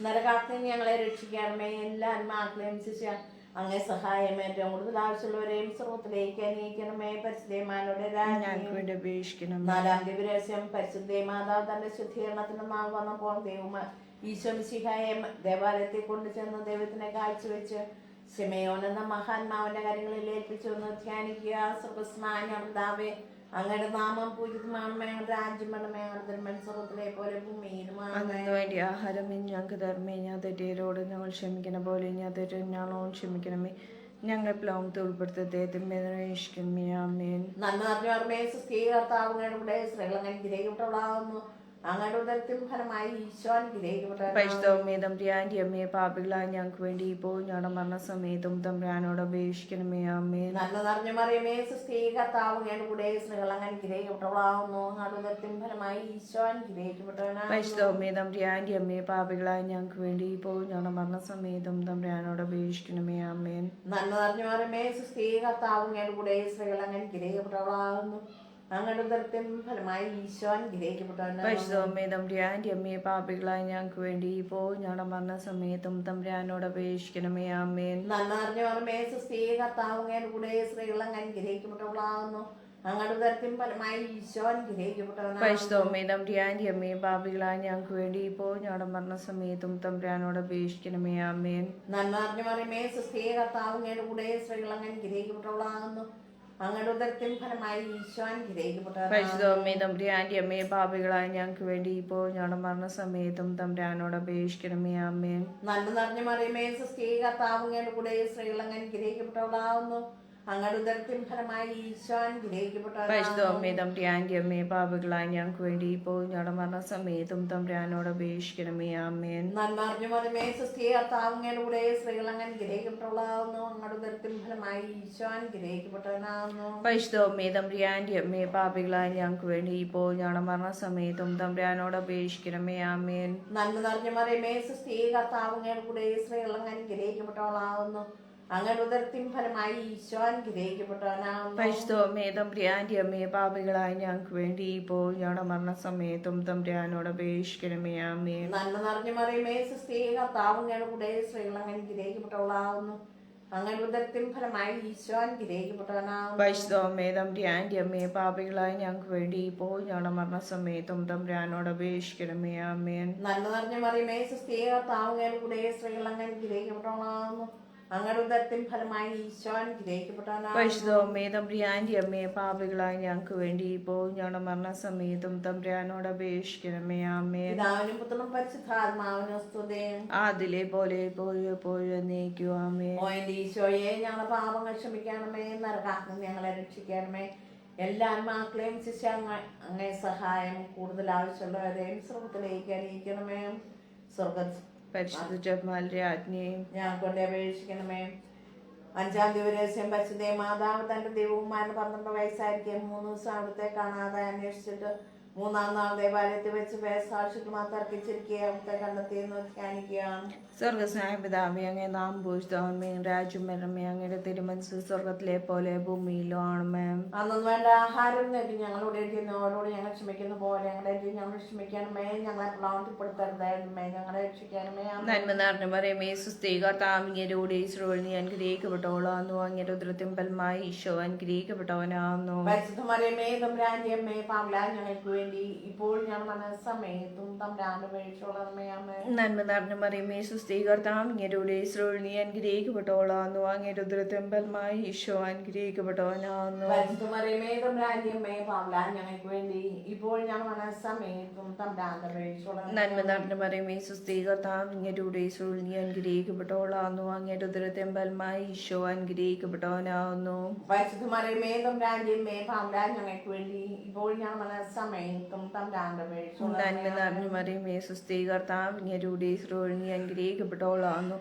നരകാഗ്നിയിൽ ഞങ്ങളെ രക്ഷിക്കണമേ. എല്ലാ ആത്മാക്കളെയും ശിഷ്യ അങ്ങേ സഹായം ഏറ്റവും കൂടുതൽ ആവശ്യമുള്ളവരെയും സർവത്തിലേക്ക് അനയിക്കണമേ. പരിശുദ്ധമാനോടെ ഞങ്ങൾക്ക് വേണ്ടി അപേക്ഷിക്കണം. നാലാം ദിവസം പരിശുദ്ധ മാതാവ് തന്റെ ശുദ്ധീകരണത്തിന് നാൾ വന്നപ്പോൾ ദൈവമ ഈശോ മിശിഹായെ ദേവാലയത്തിൽ കൊണ്ടുചെന്ന് ദൈവത്തിനെ കാഴ്ചവെച്ച് ശിമയോൻ എന്ന മഹാത്മാവിന്റെ കാര്യങ്ങളിൽ ഏൽപ്പിച്ചു എന്ന് ധ്യാനിക്കുക. സർവസ്നാന്യതാവേ, അങ്ങയുടെ നാമം പൂജിതമാണമേ, അങ്ങയുടെ രാജ്യം വേണമേ, അങ്ങയുടെ മത്സരത്തിലെ പോലെ ഭൂമിയിലുമാണ്. അതിനു വേണ്ടി ആഹാരം ഞങ്ങൾക്ക് തരമേ. ഞാൻ തെറ്റിയരോട് ഞങ്ങൾ ക്ഷമിക്കുന്ന പോലെ ഞാൻ തെറ്റ് ഞങ്ങളോട് ക്ഷമിക്കണമേ. ഞങ്ങളെ പ്ലോമത്തെ ഉൾപ്പെടുത്തത്തെ തിന്മേഷിക്കണമേ. ആമേൻ. നന്മ നിറഞ്ഞവരമേ, സുസ്ഥീകർത്താവ് അങ്ങയുടെ കൂടെ സ്ത്രീകൾ അങ്ങനെ ഗ്രഹിക്കപ്പെട്ടവളാകുന്നു. അങ്ങയുടെ ഉദരത്തിൻ ഫലമായി ഈശോ അനുഗ്രഹിക്കപ്പെട്ടവനാകുന്നു. പരിശുദ്ധമേ, തമ്പുരാന്റെ അമ്മയെ, പാപികളായ ഞങ്ങൾക്ക് വേണ്ടി ഇപ്പോൾ ഞങ്ങളുടെ മരണസമയത്തും തമ്പുരാനോട് അപേക്ഷിക്കണമേ. ആമേൻ. നന്മ നിറഞ്ഞ മറിയമേ, സുസ്ഥീകർത്താവ് അങ്ങയുടെ കൂടെ സ്ത്രീകൾ അങ്ങനെ ഗ്രഹിക്കപ്പെട്ടവളാകുന്നു. അങ്ങയുടെ ഉദരത്തിൻ ഫലമായി ഈശോ അനുഗ്രഹിക്കപ്പെട്ടവനാകുന്നു. പരിശുദ്ധമേ, തമ്പുരാന്റെ അമ്മയെ, പാപികളായ ഞങ്ങൾക്ക് വേണ്ടി ഇപ്പോൾ ഞങ്ങളുടെ മരണസമയത്തും തമ്പുരാനോട് അപേക്ഷിക്കണമേ. ആമേൻ. നന്മ നിറഞ്ഞ മറിയമേ, സുസ്ഥീകർത്താവ് അങ്ങയുടെ കൂടെ സ്ത്രീകൾ അങ്ങനെ ഗ്രഹിക്കപ്പെട്ടവളാകുന്നു. അങ്ങയുടെ ഉദരത്തിൻ ഫലമായി ഈശോ അനുഗ്രഹിക്കപ്പെട്ടവനാകുന്നു. പരിശുദ്ധമേ, തമ്പുരാന്റെ അമ്മയെ, പാപികളായ ഞങ്ങൾക്ക് വേണ്ടി ഇപ്പോൾ ഞങ്ങളുടെ മരണസമയത്തും തമ്പുരാനോട് അപേക്ഷിക്കണമേ. ആമേൻ. നന്മ നിറഞ്ഞ മറിയമേ, സുസ്ഥീകർത്താവ് അങ്ങയുടെ കൂടെ സ്ത്രീകൾ അങ്ങനെ അനുഗ്രഹിക്കപ്പെട്ടവളാകുന്നു. അങ്ങയുടെ ഉദരത്തിൻ ഫലമായി ഈശോ അനുഗ്രഹിക്കപ്പെട്ടവനാകുന്നു. പരിശുദ്ധമേ, തമ്പുരാന്റെ അമ്മയെ, പാപികളായ ഞങ്ങൾക്ക് വേണ്ടി ഇപ്പോൾ ഞങ്ങളുടെ മരണസമയത്തും തമ്പുരാനോട് അപേക്ഷിക്കണമേ. ആമേൻ. നന്മ നിറഞ്ഞ മറിയമേ, സുസ്ഥീകർത്താവ് അങ്ങയുടെ കൂടെ സ്ത്രീകൾ അങ്ങനെ അനുഗ്രഹിക്കപ്പെട്ടവളാകുന്നു. അങ്ങയുടെ ഉദരത്തിൻ ഫലമായി ഈശോ അനുഗ്രഹിക്കപ്പെട്ടവനാകുന്നു. പരിശുദ്ധമേ, തമ്പുരാന്റെ അമ്മയെ, പാപികളായ ഞങ്ങൾക്ക് വേണ്ടി ഇപ്പോൾ ഞങ്ങളുടെ മരണസമയത്തും തമ്പുരാനോട് അപേക്ഷിക്കണമേ. ആമേൻ. നന്മ നിറഞ്ഞ മറിയമേ, സുസ്ഥീകർത്താവ് അങ്ങയുടെ കൂടെ സ്ത്രീകൾ അങ്ങനെ അനുഗ്രഹിക്കപ്പെട്ടവളാകുന്നു. അങ്ങയുടെ ഉദരത്തിൻ ഫലമായി ഈശോ അനുഗ്രഹിക്കപ്പെട്ടവനാകുന്നു. പരിശുദ്ധമേ തമ്പുരാന്റെ അമ്മേ, പാപികളായ ഞങ്ങൾക്ക് വേണ്ടി ഇപ്പോൾ ഞങ്ങളുടെ മരണസമയത്തും തമ്പുരാനോട് അപേക്ഷിക്കണമേ. ആമേൻ. നന്മ അറിഞ്ഞു മതമേ സുസ്ഥി കർത്താവ് അങ്ങയുടെ കൂടെ സ്ത്രീകൾ അങ്ങ് അനുഗ്രഹിക്കപ്പെട്ടവളാകുന്നു. അങ്ങയുടെ ഉദരത്തിൻ ഫലമായി ഈശോ അനുഗ്രഹിക്കപ്പെട്ടവനാകുന്നു. പരിശുദ്ധമേ തമ്പുരാന്റെ അമ്മേ, പാപികളായ ഞങ്ങൾക്ക് വേണ്ടി ഇപ്പോൾ ഞങ്ങളുടെ മരണസമയത്തും തമ്പുരാനോട് അപേക്ഷിക്കണമേ. ആമേൻ. നന്മ നിറഞ്ഞു മറിയമേ സുസ്ഥി കർത്താവ് അങ്ങയുടെ കൂടെ സ്ത്രീകൾ അങ്ങ് അനുഗ്രഹിക്കപ്പെട്ടവളാകുന്നു. അങ്ങയുടെ ഉദരത്തിൻ ഫലമായി ഈശോ അനുഗ്രഹിക്കപ്പെട്ടവനാകുന്നു. പരിശുദ്ധമേ തമ്പുരാന്റെ അമ്മേ, പാപികളായ ഞങ്ങൾക്ക് വേണ്ടി ഇപ്പോൾ ഞങ്ങളുടെ മരണസമയത്തും തമ്പുരാനോട് അപേക്ഷിക്കണമേ. ആമേൻ. നന്മ നിറഞ്ഞു മറിയമേ സുസ്ഥി കർത്താവ് അങ്ങയുടെ കൂടെ സ്ത്രീകൾ അങ്ങ് അനുഗ്രഹിക്കപ്പെട്ടവളാകുന്നു. അങ്ങയുടെ ഉദരത്തിൻ ഫലമായി ഈശോ അനുഗ്രഹിക്കപ്പെട്ടവനാകുന്നു. പരിശുദ്ധമേ തമ്പുരാന്റെ അമ്മേ, പാപികളായ ഞങ്ങൾക്ക് വേണ്ടി ഇപ്പോൾ ഞങ്ങളുടെ മരണസമയത്തും തമ്പുരാനോട് അപേക്ഷിക്കണമേ. ആമേൻ. നന്മ നിറഞ്ഞു മറിയമേ സുസ്ഥി കർത്താവ് അങ്ങയുടെ കൂടെ സ്ത്രീകൾ അങ്ങ് അനുഗ്രഹിക്കപ്പെട്ടവളാകുന്നു. അങ്ങയുടെ ഉദരത്തിൻ ഫലമായി ഈശോ അനുഗ്രഹിക്കപ്പെട്ടവനാകുന്നു. പരിശുദ്ധമേ തമ്പുരാന്റെ അമ്മേ, പാപികളായ ഞങ്ങൾക്ക് വേണ്ടി ഇപ്പോൾ ഞങ്ങളുടെ മരണസമയത്തും തമ്പുരാനോട് അപേക്ഷിക്കണമേ. ആമേൻ. പിതാവിനും പുത്രനും പരിശുദ്ധാത്മാവിനും സ്തുതി. അതിലെ പോലെ എപ്പോഴും എപ്പോഴും എന്നേക്കും. ആമേൻ. ഓ എന്റെ ഈശോയെ, ഞങ്ങളുടെ പാപങ്ങൾ ക്ഷമിക്കണമേ, നരകാഗ്നി ഞങ്ങളെ രക്ഷിക്കണമേ. എല്ലാ ആത്മാക്കളെയും ശിക്ഷ അങ്ങേ സഹായം കൂടുതൽ ആവശ്യമുള്ളവരെയും സ്വർഗത്തിലേക്ക് അറിയിക്കണമേ. സ്വർഗ പരിശുദ്ധ ജപമാലയുടെ ആജ്ഞയും ഞാൻ കൊണ്ട് അപേക്ഷിക്കണമേ. 5-ാം ദിവസം പരിശുദ്ധ മാതാവ് തന്റെ ദൈവവുമാരുടെ 12 വയസ്സായിരിക്കും 3 ദിവസം അവിടുത്തെ കാണാതെ അന്വേഷിച്ചിട്ട് 3-ാം നാൾ ദേവാലയത്തിൽ വെച്ച് വേസാക്ഷിക്കുമാർ തർക്കിച്ചിരിക്കുക അവിടുത്തെ കണ്ടെത്തിയെന്ന് ധ്യാനിക്കുകയാണ്. സ്വർഗസ്നായ പിതാവേ, അങ്ങേ നാം പൂജിതമേ, രാജ്യം വരണമേ, അങ്ങയുടെ തിരുമനസ് സ്വർഗത്തിലെ പോലെ ഭൂമിയിലും ആണമേ. അന്നു വേണ്ട ആഹാരം നേടി ഞങ്ങളോട് എഴുതിയവരോട് ഞങ്ങൾ ക്ഷമിക്കുന്ന പോലെ ഞങ്ങളെ ഞങ്ങൾ ക്ഷമിക്കണമേ. ഞങ്ങളെ പ്രലോഭനപ്പെടുത്തരുതേ, ഞങ്ങളെ രക്ഷിക്കണമേ. നന്മ നിറഞ്ഞ മറിയമേ, സുസ്ഥി കർത്താവ് അങ്ങയുടെ ഈശ്വരൻ നീ അനുഗ്രഹിക്കപ്പെട്ടവളാകുന്നു. അങ്ങയുടെ ഉദരത്തിൻ ഫലമായി ഈശോ അനുഗ്രഹിക്കപ്പെട്ടവനാകുന്നു. പരിശുദ്ധ മറിയമേ തമ്പുരാന്റെ അമ്മേ, പാപികളായ ഞങ്ങൾക്ക് വേണ്ടി ഇപ്പോൾ ഞങ്ങൾ മനസ്സമയത്തും തമ്പുരാന്റെ അപേക്ഷിച്ചുകൊള്ളണമേ. ആമേൻ. നന്മ നിറഞ്ഞ മറിയമേ, സുസ്ഥി കർത്താവ് അങ്ങയുടെ ഈശ്വരൻ നീ അനുഗ്രഹിക്കപ്പെട്ടവളാകുന്നു. അങ്ങയുടെ ഉദരത്തിൻ ഫലമായി ഈശോ അനുഗ്രഹിക്കപ്പെട്ടവനാകുന്നു. പരിശുദ്ധ മറിയമേ തമ്പുരാന്റെ അമ്മേ, പാപികളായ ഞങ്ങൾക്ക് വേണ്ടി ഇപ്പോൾ ഞങ്ങൾ മനസ്സമയത്തും തമ്പുരാന്റെ അപേക്ഷിച്ചുകൊള്ളണമേ. നന്മ നിറഞ്ഞ മറിയമേ, സുസ്ഥി കർത്താവ് അങ്ങയുടെ ഈശ്വരൻ നീ അനുഗ്രഹിക്കപ്പെട്ടവളാകുന്നു. അങ്ങയുടെ ഉദരത്തിൻ ഫലമായി ഈശോ അനുഗ്രഹിക്കപ്പെട്ടവനാകുന്നു. പരിശുദ്ധ മറിയമേ തമ്പുരാന്റെ അമ്മേ, പാപികളായ ഞങ്ങൾക്ക് വേണ്ടി ഇപ്പോൾ ഞങ്ങൾ മനസ്സമയത്തും തമ്പുരാന്റെ അപേക്ഷിച്ചുകൊള്ളണമേ. നന്മ നിറഞ്ഞ മറിയമേ, സുസ്ഥി കർത്താവ് അങ്ങയുടെ ഈശ്വരൻ നീ അനുഗ്രഹിക്കപ്പെട്ടവളാകുന്നു.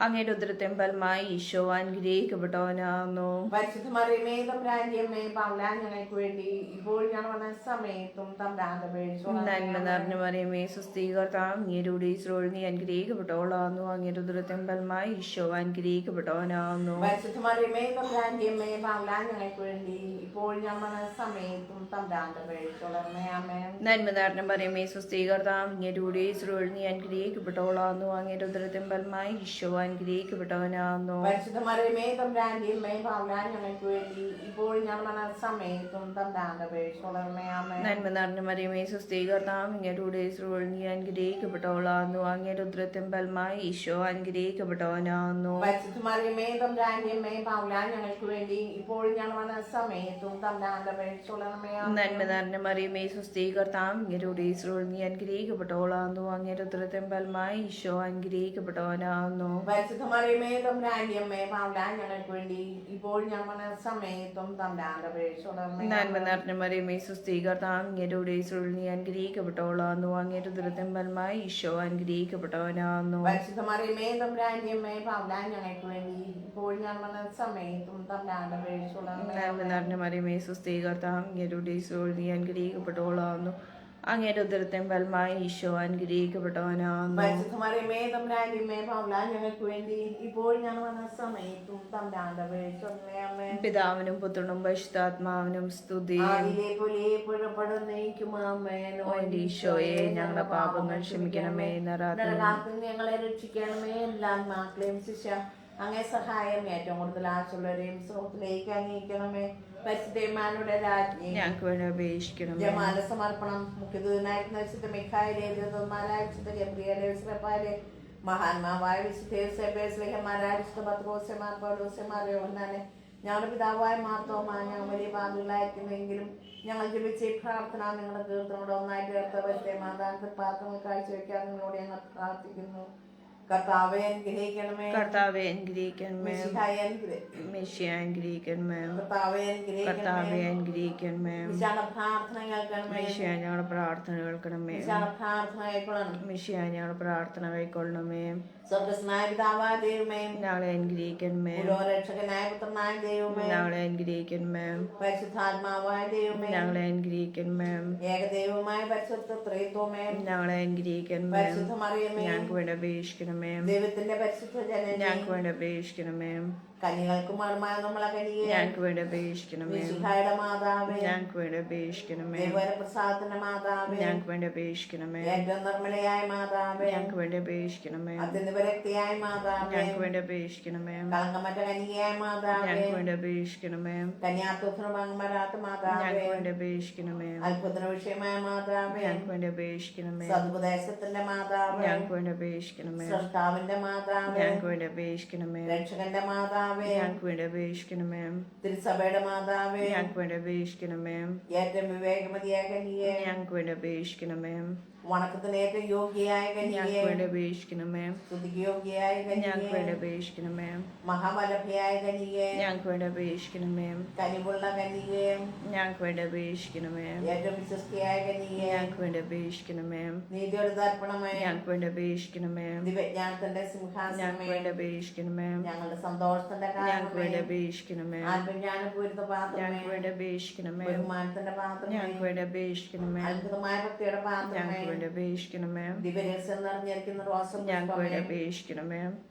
അങ്ങയുടെ ഉദരത്തിൻ ഫലമായി ഈശോ അനുഗ്രഹിക്കപ്പെട്ടവനാകുന്നു. പരിശുദ്ധ മറിയമേ തമ്പുരാന്റെ അമ്മേ, പാപികളായ ഞങ്ങൾക്ക് വേണ്ടി ഇപ്പോൾ ഞങ്ങൾ മനസ്സമയത്തും തമ്പുരാന്റെ അപേക്ഷിച്ചുകൊള്ളണമേ. നന്മ നിറഞ്ഞ മറിയമേ, സുസ്ഥി കർത്താവ് അങ്ങയുടെ ഈശ്വരൻ നീ അനുഗ്രഹിക്കപ്പെട്ടവളാകുന്നു. അങ്ങയുടെ ഉദരത്തിൻ ഫലമായി ഈശോ അനുഗ്രഹിക്കപ്പെട്ടവനാകുന്നു. പരിശുദ്ധ മറിയമേ തമ്പുരാന്റെ അമ്മേ, പാപികളായ ഞങ്ങൾക്ക് വേണ്ടി ഇപ്പോൾ ഞങ്ങൾ മനസ്സമയത്തും തമ്പുരാന്റെ അപേക്ഷിച്ചുകൊള്ളണമേ. ആമേൻ. നന്മ നിറഞ്ഞ മറിയമേ, സുസ്ഥി കർത്താവ് അങ്ങയുടെ ഈശ്വരൻ നീ അനുഗ്രഹിക്കപ്പെട്ടവളാകുന്നു. അങ്ങയുടെ ഉദരത്തിൻ ഫലമായി ഈശോ അനുഗ്രഹിക്കപ്പെട്ടവനാകുന്നു. പരിശുദ്ധ മറിയമേ തമ്പുരാന്റെ അമ്മേ, പാപികളായ ഞങ്ങൾക്ക് വേണ്ടി ഇപ്പോൾ ഞങ്ങൾ മനസ്സമയത്തും തമ്പുരാന്റെ അപേക്ഷിച്ചുകൊള്ളണമേ. ആമേൻ. നന്മ നിറഞ്ഞ മറിയമേ, സുസ്ഥി കർത്താവ് അങ്ങയുടെ ഈശ്വരൻ നീ അനുഗ്രഹിക്കപ്പെട്ടവളാകുന്നു. അങ്ങയുടെ ഉദരത്തിൻ ഫലമായി ഈശോ അനുഗ്രഹിക്കപ്പെട്ടവനാകുന്നു. പരിശുദ്ധ മറിയമേ തമ്പുരാന്റെ അമ്മേ, പാപികളായ ഞങ്ങൾക്ക് വേണ്ടി ഇപ്പോൾ ഞങ്ങൾ മനസ്സമയത്തും തമ്പുരാന്റെ അപേക്ഷിച്ചുകൊള്ളണമേ. നന്മ നിറഞ്ഞ മറിയമേ, സുസ്ഥി കർത്താവ് അങ്ങയുടെ ഈശ്വരൻ നീ അനുഗ്രഹിക്കപ്പെട്ടവളാകുന്നു. അങ്ങയുടെ ഉദരത്തിൻ ഫലമായി ഈശോ അനുഗ്രഹിക്കപ്പെട്ടവനാകുന്നു. പരിശുദ്ധ മറിയമേ തമ്പുരാന്റെ അമ്മേ, പാപികളായ ഞങ്ങൾക്ക് വേണ്ടി ഇപ്പോൾ ഞങ്ങൾ മനസ്സമയത്തും തമ്പുരാന്റെ അപേക്ഷിച്ചുകൊള്ളണമേ. നന്മ നിറഞ്ഞ മറിയമേ, സുസ്ഥി കർത്താവ് അങ്ങയുടെ ഈശ്വരൻ നീ അനുഗ്രഹിക്കപ്പെട്ടവളാകുന്നു. അങ്ങയുടെ ഉദരത്തിൻ ഫലമായി ഈശോ അനുഗ്രഹിക്കപ്പെട്ടവനാകുന്നു. പരിശുദ്ധ മറിയമേ തമ്പുരാന്റെ അമ്മേ, പാപികളായ ഞങ്ങൾക്ക് വേണ്ടി ഇപ്പോൾ ഞങ്ങൾ മനസ്സമയത്തും തമ്പുരാന്റെ അപേക്ഷിച്ചുകൊള്ളണമേ. നന്മ നിറഞ്ഞ മറിയമേ, സുസ്ഥി കർത്താവ് അങ്ങയുടെ ഈശ്വരൻ നീ അനുഗ്രഹിക്കപ്പെട്ടവളാകുന്നു. അങ്ങയുടെ ഉദരത്തിൻ ഫലമായി ഈശോ അനുഗ്രഹിക്കപ്പെട്ടവനാകുന്നു. പരിശുദ്ധ മറിയമേ തമ്പുരാന്റെ അമ്മേ, പാപികളായ ഞങ്ങൾക്ക് വേണ്ടി ഇപ്പോൾ ഞങ്ങൾ മനസ്സമയത്തും തമ്പുരാന്റെ അപേക്ഷിച്ചുകൊള്ളണമേ. ആമേൻ. പിതാവിനും പുത്രനും പരിശുദ്ധാത്മാവിനും സ്തുതി. ആദിയിലെ പോലെ എപ്പോഴും നയിക്കും. ആമേൻ. ഓ എന്റെ ഈശോയെ, ഞങ്ങളുടെ പാപങ്ങൾ ക്ഷമിക്കണമേ. നരകാഗ്നി ഞങ്ങളെ രക്ഷിക്കണമേ. എല്ലാ ആത്മാക്കളെയും ശിക്ഷ അങ്ങേ സഹായം ഏറ്റവും കൂടുതൽ ആശുള്ളവരെയും സ്രോതത്തിലേക്ക് അംഗീകരിക്കണമേ. പരിശുദ്ധന്മാരുടെ രാജ്ഞി ഞങ്ങൾക്ക് വേണ്ടി അപേക്ഷിക്കണമേ. ജമാല സമർപ്പണം. മുഖ്യദൂതനായിരുന്ന വിശുദ്ധ മിഖായേലേ, ദൂതന്മാരായ വിശുദ്ധ ഗബ്രിയേലേ, വിശുദ്ധപ്പാലേ, മഹാന്മാവായ വിശുദ്ധ യോസേഫ്മാരായ വിശുദ്ധ പത്രോസ്യമാർ, പൗലോസ്യമാർ, യോഹന്നാനെ, ഞങ്ങളുടെ പിതാവായ മാർത്തോമാ, ഞങ്ങൾ വലിയ പാപികളായിരിക്കുന്നെങ്കിലും ഞങ്ങൾ ജപിച്ച ഈ പ്രാർത്ഥന നിങ്ങളുടെ കീർത്തനോട് ഒന്നായിട്ട് ചേർത്ത പരിശുദ്ധ മാതാവിന്റെ പാത്രങ്ങൾ കാഴ്ചവെക്കാൻ നിങ്ങളോട് ഞങ്ങൾ പ്രാർത്ഥിക്കുന്നു. കർത്താവെ അനുഗ്രഹിക്കണമേ. കർത്താവെ അനുഗ്രഹിക്കണമേ. മിശിഹായെ അനുഗ്രഹിക്കണമേ. മിശിഹ അനുഗ്രഹിക്കണമേ. കർത്താവെ അനുഗ്രഹിക്കണമേ. കർത്താവെ അനുഗ്രഹിക്കണമേ. മിശിഹായുടെ പ്രാർത്ഥന കേൾക്കണമേ. മിശിഹ ഞങ്ങളുടെ പ്രാർത്ഥന കേൾക്കണമേ. മിശിഹായുടെ പ്രാർത്ഥന കേൾക്കണം. മിശിഹ ഞങ്ങളുടെ പ്രാർത്ഥന കൈക്കൊള്ളണമേ. സ്വർഗസ്നായ പിതാവായ ദൈവമേ, ഞങ്ങളെ അനുഗ്രഹിക്കണമേ. രക്ഷകനായ പുത്രനായ ദൈവമേ, ഞങ്ങളെ അനുഗ്രഹിക്കണമേ. പരിശുദ്ധാത്മാവായ ദൈവമേ, ഞങ്ങളെ അനുഗ്രഹിക്കണമേ. ഏകദൈവമായ പരിശുദ്ധ ത്രിത്വമേ, ഞങ്ങളെ അനുഗ്രഹിക്കണമേ. പരിശുദ്ധ മറിയമേ, ഞങ്ങൾക്ക് വേണ്ടി അപേക്ഷിക്കണമേ. ദൈവത്തിന്റെ പരിശുദ്ധ ജനനേ, ഞങ്ങൾക്ക് വേണ്ടി അപേക്ഷിക്കണമേ. കന്യകൾക്ക് മണമായ നമ്മളെ കനിയേ, ഞങ്ങൾക്ക് വേണ്ടി അപേക്ഷിക്കണമേ. മിശിഹായുടെ മാതാവേ, ഞങ്ങൾക്ക് വേണ്ടി അപേക്ഷിക്കണമേ. ദൈവപ്രസാദത്തിന്റെ മാതാവേ, ഞങ്ങൾക്ക് വേണ്ടി അപേക്ഷിക്കണമേ. ഏറ്റവും നിർമ്മലയായ മാതാവേ, ഞങ്ങൾക്ക് വേണ്ടി അപേക്ഷിക്കണമേ. അത്യന്തപരക്തിയായ മാതാവേ, ഞങ്ങൾക്ക് വേണ്ടി അപേക്ഷിക്കണമേ. കളങ്കമറ്റ കനികയായ മാതാവേ, ഞങ്ങൾക്ക് വേണ്ടി അപേക്ഷിക്കണമേ. കന്യാത്വത്തിന് ഭംഗമരാത്ത മാതാവേ, ഞങ്ങൾക്ക് വേണ്ടി അപേക്ഷിക്കണമേ. അത്ഭുത വിഷയമായ മാതാവേ, ഞങ്ങൾക്ക് വേണ്ടി അപേക്ഷിക്കണമേ. സതുപദേശത്തിന്റെ മാതാവേ, ഞങ്ങൾക്ക് വേണ്ടി അപേക്ഷിക്കണമേ. സൃഷ്ടാവിന്റെ മാതാവേ, ഞങ്ങൾക്ക് വേണ്ടി അപേക്ഷിക്കണമേ. രക്ഷകന്റെ മാതാവേ, ഞങ്ങൾക്ക് വേണ്ടി അപേക്ഷിക്കണമേ. തിരുസഭയുടെ മാതാവേ, ഞങ്ങൾക്ക് വേണ്ടി അപേക്ഷിക്കണമേ. ഏറ്റവും വിവേകമതിയായ കനിയെ, ഞങ്ങൾക്ക് വേണ്ടി അപേക്ഷിക്കണമേ. വണക്കത്തിന് ഏറ്റവും യോഗ്യയായ കനിയെ, ഞങ്ങൾക്ക് വേണ്ടി അപേക്ഷിക്കണമേ. സ്തുതിക്ക് യോഗ്യയായ ഞങ്ങൾക്ക് കനിയെ, വേണ്ടി അപേക്ഷിക്കണമേ. മഹാബലഭയായ കനിയെ, ഞങ്ങൾക്ക് വേണ്ടി അപേക്ഷിക്കണമേ. കനിവുള്ള കനിയെ, ഞങ്ങൾക്ക് വേണ്ടി അപേക്ഷിക്കണമേ. ഏറ്റവും വിശ്വസ്തയായ കനിയെ, ഞങ്ങൾക്ക് വേണ്ടി അപേക്ഷിക്കണമേ. നീതിയുടെ തർപ്പണമേ, ഞങ്ങൾക്ക് വേണ്ടി അപേക്ഷിക്കണമേ. ദിവ്യജ്ഞാനത്തിന്റെ ഞങ്ങൾക്ക് സിംഹാസനമേ, വേണ്ടി അപേക്ഷിക്കണമേ. ഞങ്ങളുടെ സന്തോഷത്തിന്റെ ഞങ്ങൾക്ക് വേണ്ടി കാരണമേ, അപേക്ഷിക്കണമേ. ആത്മജ്ഞാനപൂരിത പാത്രമേ, ഞങ്ങൾക്ക് വേണ്ടി അപേക്ഷിക്കണമേ. ബഹുമാനത്തിന്റെ പാത്രമേ, ഞങ്ങൾക്ക് വേണ്ടി അപേക്ഷിക്കണമേ. അത്ഭുതമായ ഭക്തിയുടെ പാത്രമേ, ഞങ്ങൾക്ക് വേണ്ടി അപേക്ഷിക്കണമേ. ദിവ്യരഹസ്യം നിറഞ്ഞിരിക്കുന്ന ഞങ്ങൾക്ക് വേണ്ടി റോസപുഷ്പമേ, അപേക്ഷിക്കണമേ.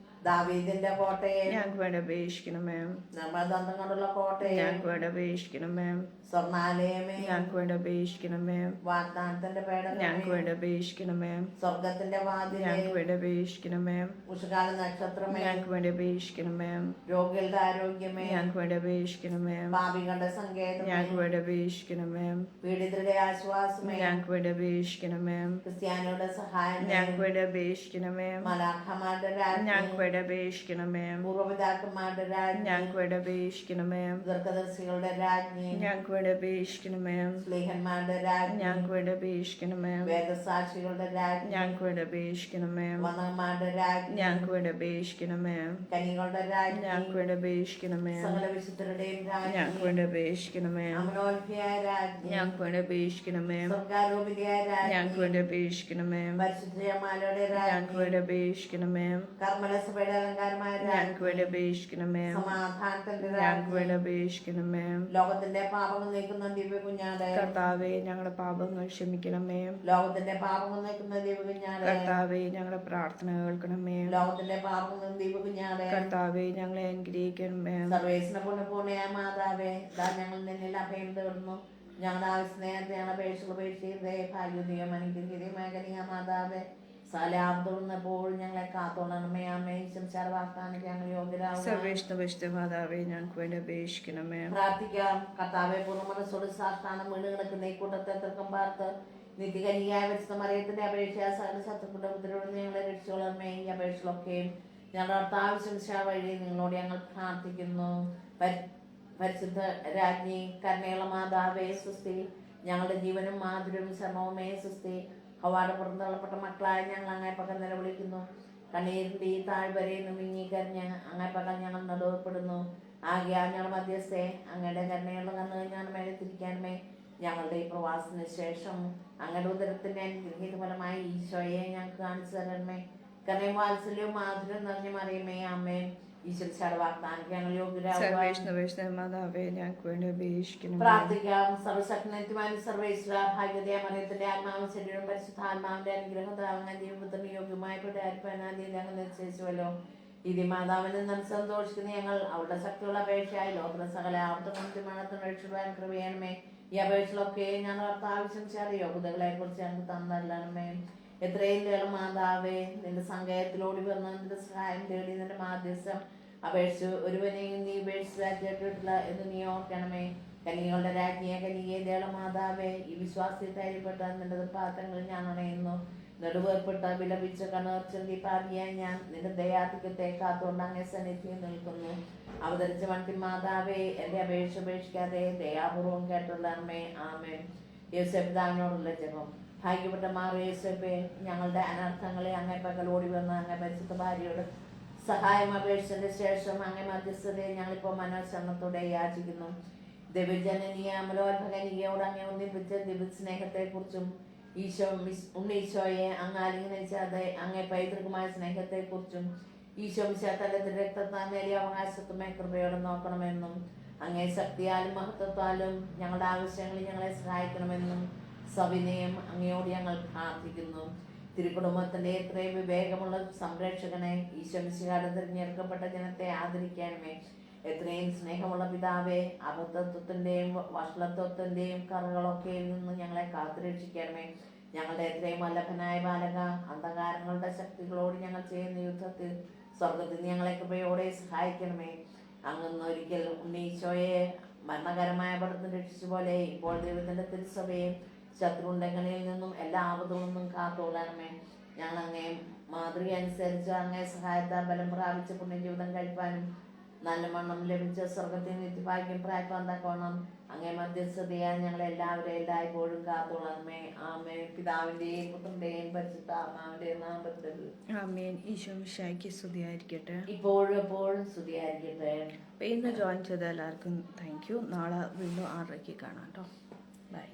ദാവീദിന്റെ കോട്ടയെ, ഞങ്ങൾക്ക് വേണ്ടി അപേക്ഷിക്കണമേ. നമ്മുടെ ദന്തം കൊണ്ടുള്ള കോട്ടയെ, ഞങ്ങൾക്ക് വേണ്ടി അപേക്ഷിക്കണമേ. സ്വർണാലയമേ, ഞങ്ങൾക്ക് വേണ്ടി അപേക്ഷിക്കണമേ. വാഗ്ദാനത്തിന്റെ പേടകമേ, ഞങ്ങൾക്ക് വേണ്ടി അപേക്ഷിക്കണമേ. സ്വർഗത്തിന്റെ വാതിലേ, ഞങ്ങൾക്ക് വേണ്ടി അപേക്ഷിക്കണമേ. ഉഷകാല നക്ഷത്രമേ, ഞങ്ങൾക്ക് വേണ്ടി അപേക്ഷിക്കണമേ. രോഗികളുടെ ആരോഗ്യമേ, ഞങ്ങൾക്ക് വേണ്ടി അപേക്ഷിക്കണമേ. പാപികളുടെ സങ്കേതമേ, ഞങ്ങൾക്ക് വേണ്ടി അപേക്ഷിക്കണമേ. പീഡിതരുടെ ആശ്വാസമേ, ഞങ്ങൾക്ക് വേണ്ടി അപേക്ഷിക്കണമേ. ക്രിസ്ത്യാനിയുടെ സഹായമേ, ഞങ്ങൾക്ക് വേണ്ടി അപേക്ഷിക്കണമേ. മലാഖമാരുടെ ഞങ്ങൾക്ക് രാജ്ഞി, വേണ്ടി അപേക്ഷിക്കണമേ. പൂർവപിതാക്കന്മാരുടെ രാജ്ഞി, ഞങ്ങൾക്ക് വേണ്ടി അപേക്ഷിക്കണമേ. ദീർഘദർശികളുടെ രാജ്ഞി, ഞങ്ങൾക്ക് വേണ്ടി അപേക്ഷിക്കണമേ. സ്ലീഹന്മാരുടെ രാജ്ഞി, ഞങ്ങൾക്ക് വേണ്ടി അപേക്ഷിക്കണമേ. വേദസാക്ഷികളുടെ രാജ്ഞി, ഞങ്ങൾക്ക് വേണ്ടി അപേക്ഷിക്കണമേ. വന്ദന്മാരുടെ രാജ്ഞി, ഞങ്ങൾക്ക് വേണ്ടി അപേക്ഷിക്കണമേ. കനികളുടെ രാജ്ഞി, ഞങ്ങൾക്ക് വേണ്ടി അപേക്ഷിക്കണമേ. സകല വിശുദ്ധരുടെയും രാജ്ഞി, ഞങ്ങൾക്ക് വേണ്ടി അപേക്ഷിക്കണമേ. അമനോൽഭിയായ രാജ്ഞി, ഞങ്ങൾക്ക് വേണ്ടി അപേക്ഷിക്കണമേ. സ്വർഗാരോപിതയായ രാജ്ഞി, ഞങ്ങൾക്ക് വേണ്ടി അപേക്ഷിക്കണമേ. പരിശുദ്ധമാലയുടെ ഞങ്ങൾക്ക് രാജ്ഞി, വേണ്ടി അപേക്ഷിക്കണമേ. കർമ്മലസഭയുടെ അലങ്കാരമായ ഞങ്ങൾക്ക് രാജ്ഞി, വേണ്ടി അപേക്ഷിക്കണമേ. സമാധാനത്തിന്റെ ഞങ്ങൾക്ക് വേണ്ടി രാജ്ഞി, അപേക്ഷിക്കണമേ. ലോകത്തിന്റെ പാപങ്ങൾ നീക്കുന്ന ദിവ്യ കുഞ്ഞാടെ, കർത്താവെ ഞങ്ങളുടെ പാപങ്ങൾ ക്ഷമിക്കണമേ. ലോകത്തിന്റെ പാപങ്ങൾ നീക്കുന്ന ദിവ്യ കുഞ്ഞാടെ, കർത്താവെ ഞങ്ങളുടെ പ്രാർത്ഥന കേൾക്കണമേ. ലോകത്തിന്റെ പാപങ്ങൾ ദിവ്യ കുഞ്ഞാടെ, കർത്താവെ ഞങ്ങളെ അനുഗ്രഹിക്കണമേ. സർവേശ്വര പൂർണ്ണയായ മാതാവേ, ഇതാ ഞങ്ങൾ നിന്നിൽ അഭയം തേടുന്നു. ഞങ്ങളുടെ ആവശ്യസ്നേഹത്തെ ഞങ്ങളുടെ അപേക്ഷകൾ ഉപേക്ഷിക്കരുതേ. ഭാഗ്യതയും അനുഗ്രഹീതമായ കനിക മാതാവേ, സലാപത്തുന്നപ്പോൾ ഞങ്ങളെ കാത്തോണമേ. അമ്മേ വാഗ്ദാനಕ್ಕೆ ഞങ്ങൾ യോഗ്യരാകുക. സർവേഷ്ണ മാതാവെ ഞങ്ങൾക്ക് വേണ്ടി അപേക്ഷിക്കണമേ. പ്രാർത്ഥിക്കാം. കർത്താവെ, പൂർണ്ണ മനസ്സോട് സാഷ്ടാനം വീണ് കിടക്കുന്ന ഈ കൂട്ടത്തെ തർക്കം പാർത്ത് നിത്യകനിയായ പരിശുദ്ധ മറിയത്തിന്റെ അപേക്ഷ സകല ശത്രുക്കളുടെ ഉപദ്രവത്തിൽ നിന്ന് ഞങ്ങളെ രക്ഷിച്ചോളമേ. ഈ അപേക്ഷകളൊക്കെയും ഞങ്ങളുടെ കർത്താവ് വഴി നിങ്ങളോട് ഞങ്ങൾ പ്രാർത്ഥിക്കുന്നു. പരിശുദ്ധ രാജ്ഞി, കരുണയുള്ള മാതാവേ സുസ്തി. ഞങ്ങളുടെ ജീവനും മാധുര്യവും ശരണവുമേ സുസ്തി. ഹവ്വായുടെ പുറന്തള്ളപ്പെട്ട മക്കളായ ഞങ്ങൾ അങ്ങേ പകൽ നിലവിളിക്കുന്നു. കണ്ണീരിന്റെ ഈ താഴ്വരയിൽ മിങ്ങിക്കരഞ്ഞ് അങ്ങേ പകൽ ഞങ്ങൾ നടുവപ്പെടുന്നു. ആകയാൽ ഞങ്ങളുടെ മധ്യസ്ഥെ അങ്ങയുടെ കരുണയുള്ള കണ്ണുകൾ ഞങ്ങളുടെ മേലെ തിരിക്കാനുമേ. ഞങ്ങളുടെ ഈ പ്രവാസത്തിന് ശേഷം അങ്ങയുടെ ഉദരത്തിന്റെ അനുഗ്രഹീത ഫലമായി ഈശോയെ ഞങ്ങൾക്ക് കാണിച്ചു തരണമേ. കരുണയും വാത്സല്യവും മാധുര്യം നിറഞ്ഞ മറിയമേ അമ്മേ. ഈശ്വര വാഗ്ദാനಕ್ಕೆ ഞങ്ങൾ യോഗ്യരാകുക. സർവേഷ്ണ മാതാവേ ഞങ്ങൾക്ക് വേണ്ടി അപേക്ഷിക്കണമേ. പ്രാർത്ഥിക്കാം. സർവശക്തനായ സർവേശ്വര, ഭാഗ്യതയ മറിയത്തിന്റെ ആത്മാവും ശരീരവും പരിശുദ്ധാത്മാവിന്റെ അനുഗ്രഹം താങ്ങാൻ ജീവിതത്തിന് യോഗ്യമായ അങ്ങ് നിശ്ചയിച്ചുവല്ലോ. ഇതി മാതാവിനെ നിന്ന് സന്തോഷിക്കുന്ന ഞങ്ങൾ അവളുടെ ശക്തിയുള്ള അപേക്ഷയായി ലോകത്തിലെ സകല ആവർത്തനത്തിന് രക്ഷിക്കുവാൻ കൃപയണമേ. ഈ അപേക്ഷകളൊക്കെ ഞങ്ങൾ ആവശ്യം യോഗ്യതകളെ കുറിച്ച് ഞങ്ങൾക്ക് തന്നല്ലണമേ. എത്രയും ലളിതം മാതാവേ, നിന്റെ സങ്കേതത്തിലോടി വന്ന് നിന്റെ സഹായം തേടി നിന്റെ മാധ്യസ്ഥം അപേക്ഷിച്ചു ഒരുവനെയും നീ ഉപേക്ഷിച്ചിട്ടില്ല എന്ന് നീ ഓർക്കണമേ. കനികളുടെ രാജ്ഞിയെ കനികയെ ലളിതം മാതാവേ, ഈ വിശ്വാസത്തിൽ ധൈര്യപ്പെട്ട നിന്റെ പാത്രങ്ങളിൽ ഞാൻ അണയുന്നു. നെടുവേർപ്പെട്ട വിലപിച്ച കണർച്ചി പാപിയായി ഞാൻ നിന്റെ ദയാധിക്യത്തെ കാത്തുകൊണ്ട് അങ്ങേ സന്നിധിയിൽ നിൽക്കുന്നു. അവതരിച്ച വണ്ടി മാതാവേ, എന്റെ അപേക്ഷ ഉപേക്ഷിക്കാതെ ദയാപൂർവം കേട്ടുള്ളമേ. ആമേൻ. യോസേഫ് പിതാവിനോടുള്ള ജപം. ഭാഗ്യപ്പെട്ട മാറിയേസപ്പേ, ഞങ്ങളുടെ അനർത്ഥങ്ങളെ അങ്ങേ പകൽ ഓടി വന്ന് അങ്ങേ പരിശുദ്ധ ഭാര്യയോട് സഹായം അപേക്ഷിച്ചതിന് ശേഷം അങ്ങേ മധ്യസ്ഥതയെ ഞങ്ങളിപ്പോൾ മനോശരണത്തോടെ യാചിക്കുന്നു. ദിവ്യജനനീയ അമലോത്ഭകനികയോട് അങ്ങേ ഒന്നിപ്പിച്ച ദിവ്യ സ്നേഹത്തെക്കുറിച്ചും ഉണ്ണീശോയെ അങ്ങ് ആലിംഗനിച്ചാതെ അങ്ങേ പൈതൃകമായ സ്നേഹത്തെക്കുറിച്ചും ഈശോ വിശാത്തലത്തിൽ രക്തത്താൽ നേടിയ അവകാശത്തുമേ കൃപയോടെ നോക്കണമെന്നും അങ്ങേ ശക്തിയാലും മഹത്വത്താലും ഞങ്ങളുടെ ആവശ്യങ്ങളിൽ ഞങ്ങളെ സഹായിക്കണമെന്നും സവിനയം അങ്ങയോട് ഞങ്ങൾ പ്രാർത്ഥിക്കുന്നു. തിരുക്കുടുംബത്തിന്റെ എത്രയും വിവേകമുള്ള സംരക്ഷകനെ, ഈശോ മിശിഹായുടെ തിരഞ്ഞെടുക്കപ്പെട്ട ജനത്തെ ആദരിക്കണമേ. എത്രയും സ്നേഹമുള്ള പിതാവേ, അബദ്ധത്വത്തിന്റെയും വഷളത്വത്തിന്റെയും കറകളൊക്കെയിൽ നിന്ന് ഞങ്ങളെ കാത്തുരക്ഷിക്കണമേ. ഞങ്ങളുടെ എത്രയും വല്ലഭനായ ബാലക, അന്ധകാരങ്ങളുടെ ശക്തികളോട് ഞങ്ങൾ ചെയ്യുന്ന യുദ്ധത്തിൽ സ്വർഗത്തിൽ ഞങ്ങളെ കൃപയോടെ സഹായിക്കണമേ. അങ്ങ് ഒരിക്കൽ ഉണ്ണീശോയെ മരണകരമായ പടത്തിൽ രക്ഷിച്ച പോലെ ഇപ്പോൾ ദൈവത്തിന്റെ തിരുസഭയെ ശത്രുണ്ടങ്ങളിൽ നിന്നും എല്ലാ ആപത്തുകളിൽ നിന്നും കാത്തോളണമേ. ഞങ്ങൾ അങ്ങേ മാതൃക അനുസരിച്ച് അങ്ങേ സഹായത്താൽ ബലം പ്രാപിച്ച പുണ്യജീവിതം കഴിപ്പാനും നല്ല മണ്ണം ലഭിച്ച സ്വർഗത്തിൽ നിത്യഭാഗ്യം പ്രായപ്പാൻ തക്കോണം അങ്ങേ മധ്യസ്ഥതയാൽ ഞങ്ങൾ എല്ലാവരെയും എല്ലായ്പ്പോഴും കാത്തോളണമേ. ആമേൻ. പിതാവിന്റെയും പുത്രന്റെയും പരിശുദ്ധാത്മാവിന്റെയും നാമത്തിൽ ആമേൻ. ഈശോ മിശിഹായ്ക്ക് സ്തുതിയായിരിക്കട്ടെ. ഇപ്പോഴും എപ്പോഴും സ്തുതിയായിരിക്കട്ടെ. അപ്പോൾ ഇന്ന് ജോയിൻ ചെയ്ത എല്ലാവർക്കും താങ്ക് യു. നാളെ വീണ്ടും 6:00 കാണാം കേട്ടോ. ബൈ.